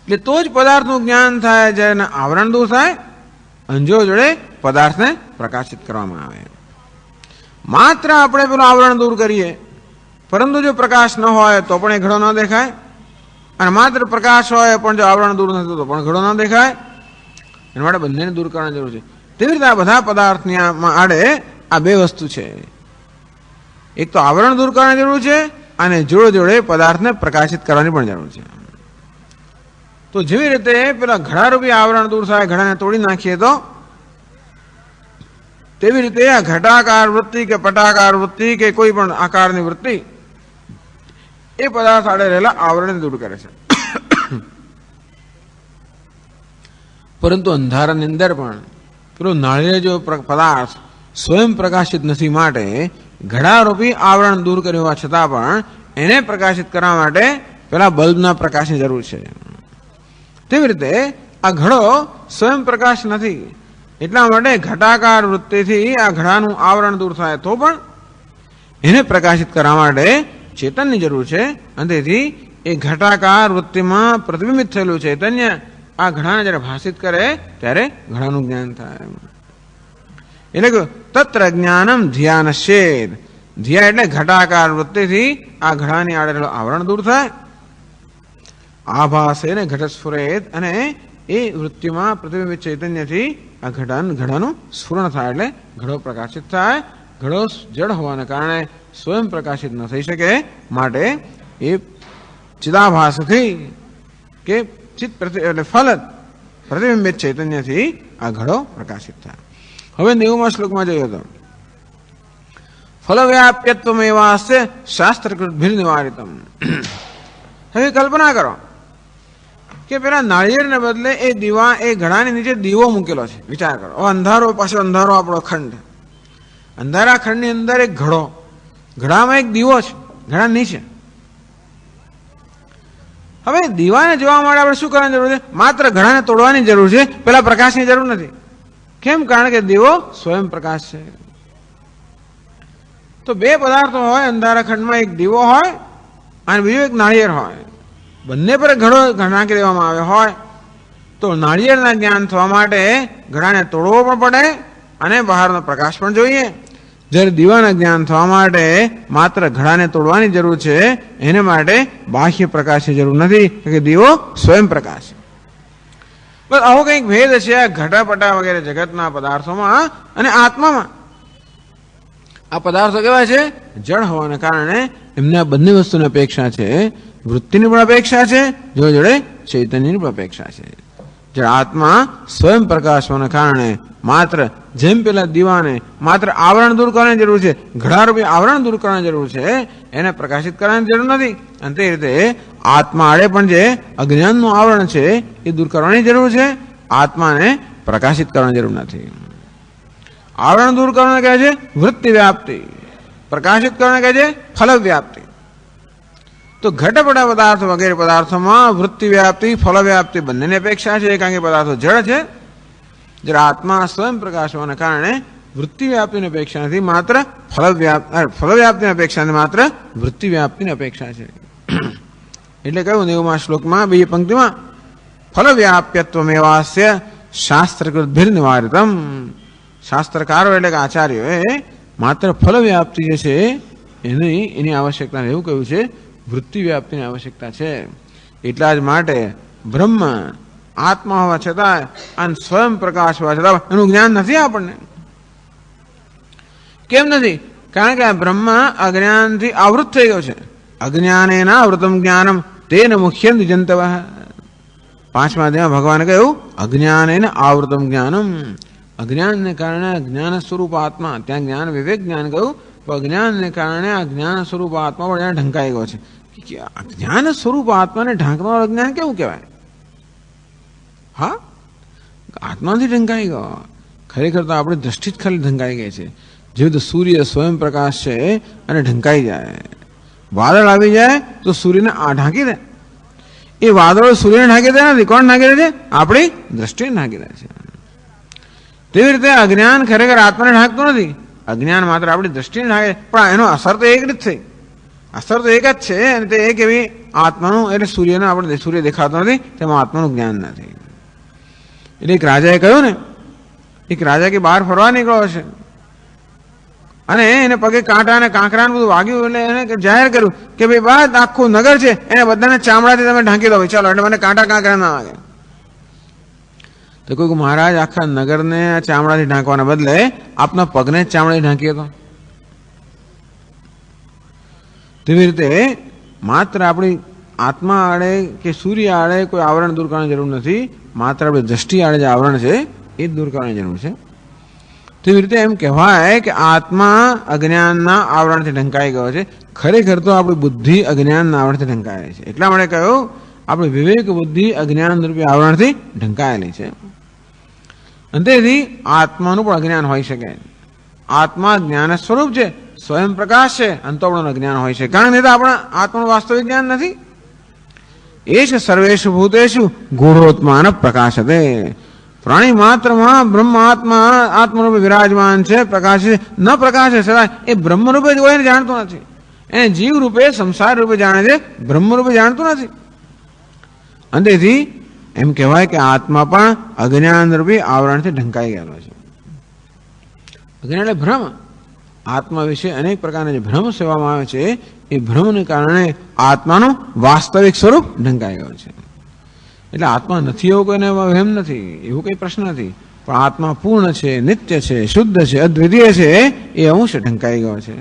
એટલે તો જ પદાર્થનું જ્ઞાન થાય જ્યારે આવરણ દૂર થાય, અને જોડે પદાર્થને પ્રકાશિત કરવામાં આવે. માત્ર આપણે પેલું આવરણ દૂર કરીએ, પરંતુ જો પ્રકાશ ન હોય તો પણ એ ઘડો ન દેખાય, અને માત્ર પ્રકાશ હોય પણ જો આવરણ દૂર નથી તો પણ ઘડો ન દેખાય. એના માટે બંનેને દૂર કરવાની જરૂર છે. તેવી રીતે આ બધા પદાર્થની આડે આ બે વસ્તુ છે. એક તો આવરણ દૂર કરવાની જરૂર છે, અને જોડે પદાર્થને પ્રકાશિત કરવાની પણ જરૂર છે. તો જેવી રીતે પેલા ઘડારૂપી આવરણ દૂર થાય, ઘડાને તોડી નાખીએ તો, તેવી રીતે આ ઘટાકાર વૃત્તિ કે પટાકાર વૃત્તિ કે કોઈ પણ આકારની વૃત્તિ એ પદાર્થ આડે રહેલા આવરણને દૂર કરે છે. પરંતુ અંધારાની અંદર પણ પેલો નાળિયેર જો પદાર્થ સ્વયં પ્રકાશિત નથી, માટે ઘડારૂપી આવરણ દૂર કર્યું હોવા છતાં પણ એને પ્રકાશિત કરવા માટે પેલા બલ્બના પ્રકાશની જરૂર છે. તેવી રીતે આ ઘડો સ્વયં પ્રકાશ નથી, એટલા માટે ઘટાકાર વૃત્તિથી આ ઘડાનું આવરણ દૂર થાય તો પણ એને પ્રકાશિત કરવા માટે ચેતનની જરૂર છે. અને તેથી એ ઘટાકાર વૃત્તિમાં પ્રતિબિંબિત થયેલું ચૈતન્ય આ ઘડાને જ્યારે ભાષિત કરે ત્યારે ઘડાનું જ્ઞાન થાય. એટલે કે તત્ર જ્ઞાનમ ધ્યાનશ્ચેદ. ધ્યા એટલે ઘટાકાર વૃત્તિથી આ ઘડાની આડે રહેલું આવરણ દૂર થાય. આભાસે ને ઘટસ્ફુરેત, અને એ વૃત્તિમાં પ્રતિબિંબિત ચૈતન્યથી આ ઘડાનું સ્ફુરણ થાય, એટલે ઘડો પ્રકાશિત થાય. ઘડો જડ હોવાને કારણે સ્વયં પ્રકાશિત ન થઈ શકે, માટે એ ચિદાભાસથી કે ચિત્ત એટલે ફલત પ્રતિબિંબિત ચૈતન્યથી આ ઘડો પ્રકાશિત થાય. હવે 90મા શ્લોકમાં જોઈએ તો ફલવ્યાપ્યત્વમેવાસ્ય શાસ્ત્રકૃતભિર નિવારિતમ. હવે કલ્પના કરો કે પેલા નાળિયેરને બદલે એ દીવા, એ ઘડાની નીચે દીવો મૂકેલો છે. વિચાર કરો, અંધારો પાછો અંધારો આપણો ખંડ, અંધારા ખંડની અંદર એક ઘડો, ઘડામાં એક દીવો છે, ઘડા નીચે. હવે દીવાને જોવા માટે આપણે શું કરવાની જરૂર છે? માત્ર ઘડાને તોડવાની જરૂર છે, પેલા પ્રકાશની જરૂર નથી. કેમ? કારણ કે દીવો સ્વયં પ્રકાશ છે. તો બે પદાર્થો હોય અંધારા ખંડમાં, એક દીવો હોય અને બીજો એક નાળિયેર હોય. બંને પર ઘડો નાખી દેવામાં આવ્યો હોય તો નાળિયેરના જ્ઞાન થવા માટે ઘડાને તોડવો પણ પડે અને બહારનો પ્રકાશ પણ જોઈએ. જ્યારે દીવાના જ્ઞાન થવા માટે માત્ર ઘડાને તોડવાની જરૂર છે, એને માટે બાહ્ય પ્રકાશની જરૂર નથી, કે દીવો સ્વયં પ્રકાશ છે. બસ આવો કંઈક ભેદ છે આ ઘટાપટા વગેરે જગતના પદાર્થોમાં અને આત્મામાં. આ પદાર્થો કેવા છે? જળ હોવાને કારણે એમને આ બંને વસ્તુની અપેક્ષા છે. વૃત્તિની પણ અપેક્ષા છે, જોડે ચૈતન્યની પણ અપેક્ષા છે. જ્યારે આત્મા સ્વયં પ્રકાશ હોવાને કારણે માત્ર જેમ પેલા દીવાને માત્ર આવરણ દૂર કરવાની જરૂર છે, ઘડારૂપી આવરણ દૂર કરવાની જરૂર છે, એને પ્રકાશિત કરવાની જરૂર નથી. અને તે રીતે આત્મા આડે પણ જે અજ્ઞાનનું આવરણ છે એ દૂર કરવાની જરૂર છે, આત્માને પ્રકાશિત કરવાની જરૂર નથી. આવરણ દૂર કરવાને કહે છે વૃત્તિ વ્યાપ્તિ, પ્રકાશિત કરવાને કહે છે ફલ વ્યાપ્તિ. તો ઘટપટા પદાર્થો વગેરે પદાર્થોમાં વૃત્તિ વ્યાપ્તિ, ફલ વ્યાપ્તિ બંનેની અપેક્ષા છે, કારણ કે પદાર્થો જળ છે. જ્યારે આત્મા સ્વયં પ્રકાશ હોવાને કારણે વૃત્તિ વ્યાપ્તિની અપેક્ષા નથી, માત્ર ફલ વ્યાપ્તિની અપેક્ષા નથી, માત્ર વૃત્તિ વ્યાપ્તિની અપેક્ષા છે. એટલે કહ્યું 90મા શ્લોકમાં બીજી પંક્તિમાં ફલ વ્યાપ્યત્વમેવાસ્ય શાસ્ત્રકૃતભિર નિવારિતમ. શાસ્ત્રકારો એટલે કે આચાર્યોએ માત્ર ફલ વ્યાપ્તિ જે છે એની આવશ્યકતા એવું કહ્યું છે, વૃત્તિ વ્યાપ્તિની આવશ્યકતા છે. એટલા જ માટે બ્રહ્મ આત્મા હોવા છતાં અને સ્વયં પ્રકાશ હોવા છતાં એનું જ્ઞાન નથી આપણને. કેમ નથી? કારણ કે આ બ્રહ્મ અજ્ઞાનથી આવૃત થઈ ગયો છે. અજ્ઞાનેના આવૃતમ જ્ઞાનમ તેન મુખ્યમ જંતવ. 5મા અધ્યાયમાં ભગવાને કહ્યું અજ્ઞાનેન આવૃતમ જ્ઞાનમ. અજ્ઞાનને કારણે જ્ઞાન સ્વરૂપ આત્મા, ત્યાં જ્ઞાન વિવેક જ્ઞાન કહ્યું, તો અજ્ઞાનને કારણે આ જ્ઞાન સ્વરૂપ આત્મા પણ ઢંકાઈ ગયો છે. જ્ઞાન સ્વરૂપ આત્માને ઢાંકનાર અજ્ઞાન કેવું કહેવાય? હા, આત્માથી ઢંકાઈ ગયો. ખરેખર તો આપણી દ્રષ્ટિ જ ખાલી ઢંકાઈ ગઈ છે. જેવું તો સૂર્ય સ્વયં પ્રકાશ છે અને ઢંકાઈ જાય, વાદળ આવી જાય તો સૂર્યને ઢાંકી દે. એ વાદળો સૂર્યને ઢાંકી દે નથી, કોણ ઢાંકી દે છે? આપણી દ્રષ્ટિને ઢાંકી દે છે. તેવી રીતે અજ્ઞાન ખરેખર આત્માને ઢાંકતું નથી. અજ્ઞાન માત્ર આપણી દ્રષ્ટિને ઢાંકે, પણ એનો અસર તો એક જ થઈ. અસર તો એક જ છે, અને તે એક એવી આત્માનું, એટલે સૂર્યનો આપણે સૂર્ય દેખાતો નથી, તેમાં આત્માનું જ્ઞાન નથી. એટલે એક રાજાએ કહ્યું ને, એક રાજા કે બહાર ફરવા નીકળ્યો છે અને એને પગે કાંટા અને કાંકરા બધું વાગ્યું, એટલે એને જાહેર કર્યું કે ભાઈ બસ આખું નગર છે એને બધાને ચામડાથી તમે ઢાંકી દો, ચાલો, એટલે મને કાંટા કાંકરા ના વાગે. તો કોઈ મહારાજ આખા નગરને ચામડાથી ઢાંકવાના બદલે આપના પગને જ ચામડાથી ઢાંકીએ તો. તેવી રીતે માત્ર આપણી આત્મા આડે કે સૂર્ય આડે કોઈ આવરણ દૂર કરવાની જરૂર નથી, માત્ર આપણી દ્રષ્ટિ આડે જે આવરણ છે એ જ દૂર કરવાની જરૂર છે. તેવી રીતે એમ કહેવાય કે આત્મા અજ્ઞાનના આવરણથી ઢંકાઈ ગયો છે. ખરેખર તો આપણી બુદ્ધિ અજ્ઞાનના આવરણથી ઢંકાયેલી છે. એટલા માટે કહ્યું આપણી વિવેક બુદ્ધિ અજ્ઞાન રૂપી આવરણથી ઢંકાયેલી છે. અને તેથી આત્માનું પણ અજ્ઞાન હોઈ શકે. આત્મા જ્ઞાન સ્વરૂપ છે, સ્વયં પ્રકાશ છે, અંતોપણનું અજ્ઞાન હોય છે. કારણ કે આપણા આત્માનું વાસ્તવિક જ્ઞાન નથી. એ છે સર્વેષુ ભૂતેષુ ગૂઢોત્માન પ્રકાશતે. પ્રાણી માત્રમાં બ્રહ્મ આત્મા આત્મરૂપે વિરાજમાન છે, પ્રકાશ છે. ન પ્રકાશ છે છતાં એ બ્રહ્મરૂપે જ કોઈને જાણતું નથી. એને જીવ રૂપે સંસાર રૂપે જાણે છે, બ્રહ્મ રૂપે જાણતું નથી. અને તેથી એમ કહેવાય કે આત્મા પણ અજ્ઞાન રૂપી આવરણથી ઢંકાઈ ગયેલો છે. અજ્ઞાન એટલે ભ્રમ. આત્મા વિશે અનેક પ્રકારના જે ભ્રમ સેવામાં આવે છે એ ભ્રમને કારણે આત્માનું વાસ્તવિક સ્વરૂપ ઢંકાઈ ગયો છે. એટલે આત્મા નથી એવો કોઈને વહેમ નથી, એવું કઈ પ્રશ્ન નથી. પણ આત્મા પૂર્ણ છે, નિત્ય છે, શુદ્ધ છે, અદ્વિતીય છે, એ અંશ ઢંકાઈ ગયો છે.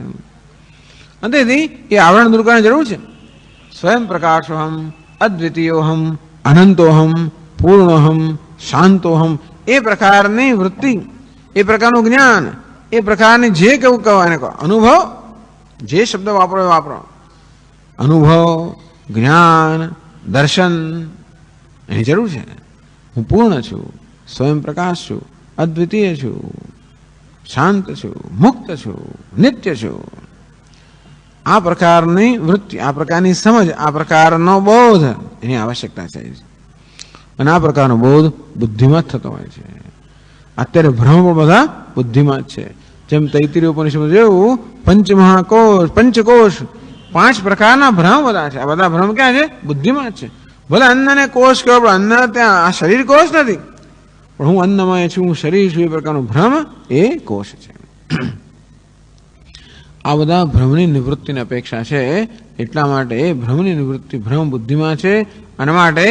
અને તેથી એ આવરણ દૂર કરવાની જરૂર છે. સ્વયં પ્રકાશોહમ, અદ્વિતીયોહમ, અનંતોહમ, પૂર્ણોહમ, શાંતોહમ, એ પ્રકારની વૃત્તિ, એ પ્રકારનું જ્ઞાન, એ પ્રકારની જે કેવું કહેવાય કહો અનુભવ, જે શબ્દ વાપરો એ વાપરો, અનુભવ, જ્ઞાન, દર્શન, એની જરૂર છે. હું પૂર્ણ છું, સ્વયં પ્રકાશ છું, અદ્વિતીય છું, શાંત છું, મુક્ત છું, નિત્ય છું. આ પ્રકારની વૃત્તિ, આ પ્રકારની સમજ, આ પ્રકારનો બોધ એની આવશ્યકતા છે. અને આ પ્રકારનો બોધ બુદ્ધિમાં થતો હોય છે. અત્યારે ભ્રમ પણ બધા બુદ્ધિમાં જ છે. જેમ તૈત્તિરીય ઉપનિષદમાં જેવું પંચમહાકોશ, પંચકોશ, 5 પ્રકારના ભ્રમ બધા છે. આ બધા ભ્રમ ક્યાં છે? બુદ્ધિમાં જ છે. ભલે અન્નને કોષ કહેવાય, પણ અન્ન ત્યાં આ શરીર કોષ નથી, પણ હું અન્નમય છું, હું શરીર છું, એ પ્રકારનો ભ્રમ એ કોષ છે. આ બધા ભ્રમની નિવૃત્તિની અપેક્ષા છે. એટલા માટે એ ભ્રમની નિવૃત્તિ ભ્રમ બુદ્ધિમાં છે, અને માટે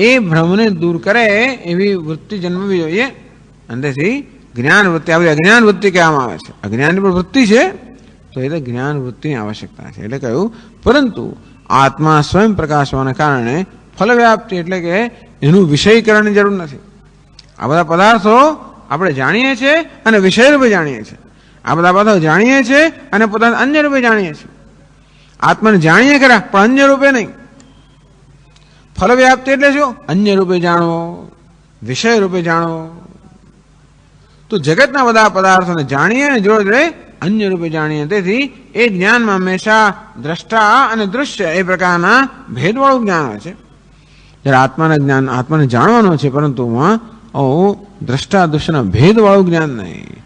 એ ભ્રમને દૂર કરે એવી વૃત્તિ જન્મવી જોઈએ. અંદરથી જ્ઞાન વૃત્તિ, આવી અજ્ઞાન વૃત્તિ કહેવામાં આવે છે. અજ્ઞાનની પણ વૃત્તિ છે, તો એ તો જ્ઞાન વૃત્તિની આવશ્યકતા છે. એટલે કહ્યું, પરંતુ આત્મા સ્વયં પ્રકાશ હોવાને કારણે ફલવ્યાપ્તિ એટલે કે એનું વિષયીકરણની જરૂર નથી. આ બધા પદાર્થો આપણે જાણીએ છીએ અને વિષય રૂપે જાણીએ છીએ. આ બધા પદાર્થો જાણીએ છીએ અને પોતાના અન્ય રૂપે જાણીએ છીએ. આત્માને જાણીએ ખરા, પણ અન્ય રૂપે નહીં. ફલવ્યાપ્તિ એટલે શું? અન્ય રૂપે જાણવો, વિષય રૂપે જાણવો. તો જગતના બધા પદાર્થોને જાણીએ અને જોડે અન્ય રૂપે જાણીએ. તેથી એ જ્ઞાનમાં હંમેશા દ્રષ્ટા અને દૃશ્ય એ પ્રકારના ભેદવાળું જ્ઞાન હોય છે. જ્યારે આત્માના જ્ઞાન, આત્માને જાણવાનું છે, પરંતુ દ્રષ્ટા દૃશ્યના ભેદવાળું જ્ઞાન નહીં,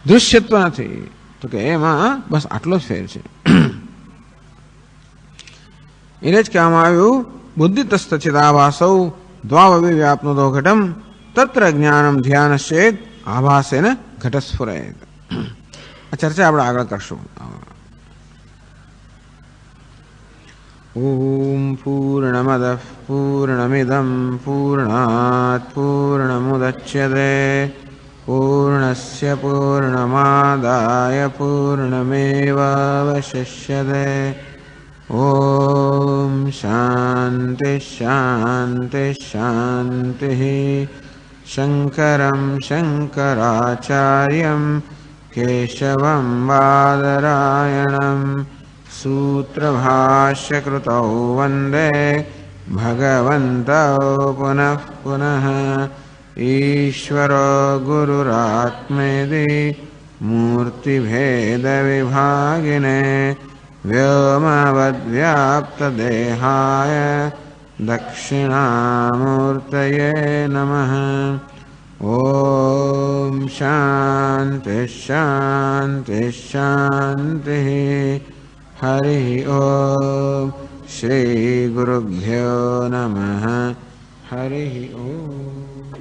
દૃશ્યત્વ નથી. તો કે એમાં બસ આટલો જ ફેર છે. એને જ કહેવામાં આવ્યું બુદ્ધિતસ્થ ચિદાભાસૌ દ્વાવવિ વ્યાપ્નુતો ઘટમ તત્ર જ્ઞાનમ ધ્યાનશ્ચેત આભાસેન ઘટસ્ફુરેત. આ ચર્ચા આપણે આગળ કરશું. ઓમ પૂર્ણમદઃ પૂર્ણમિદં પૂર્ણાત પૂર્ણમુદચ્યતે પૂર્ણસ્ય પૂર્ણમાદાય પૂર્ણમેવાવશિષ્યતે. ઓમ શાંતિ શાંતિ શાંતિ. શંકરં શંકરાચાર્યં કેશવં બાદરાયણં सूत्रभाष्यकृतौ वन्दे भगवन्तौ पुनः पुनः. ईश्वरो गुरुरात्मेति मूर्तिभेदविभागिने व्योमवद्व्याप्तदेहाय दक्षिणामूर्तये नमः. ॐ शान्तिः शान्तिः शान्तिः. हरिः ओम. श्री गुरुभ्यो नमः. हरिः ओम.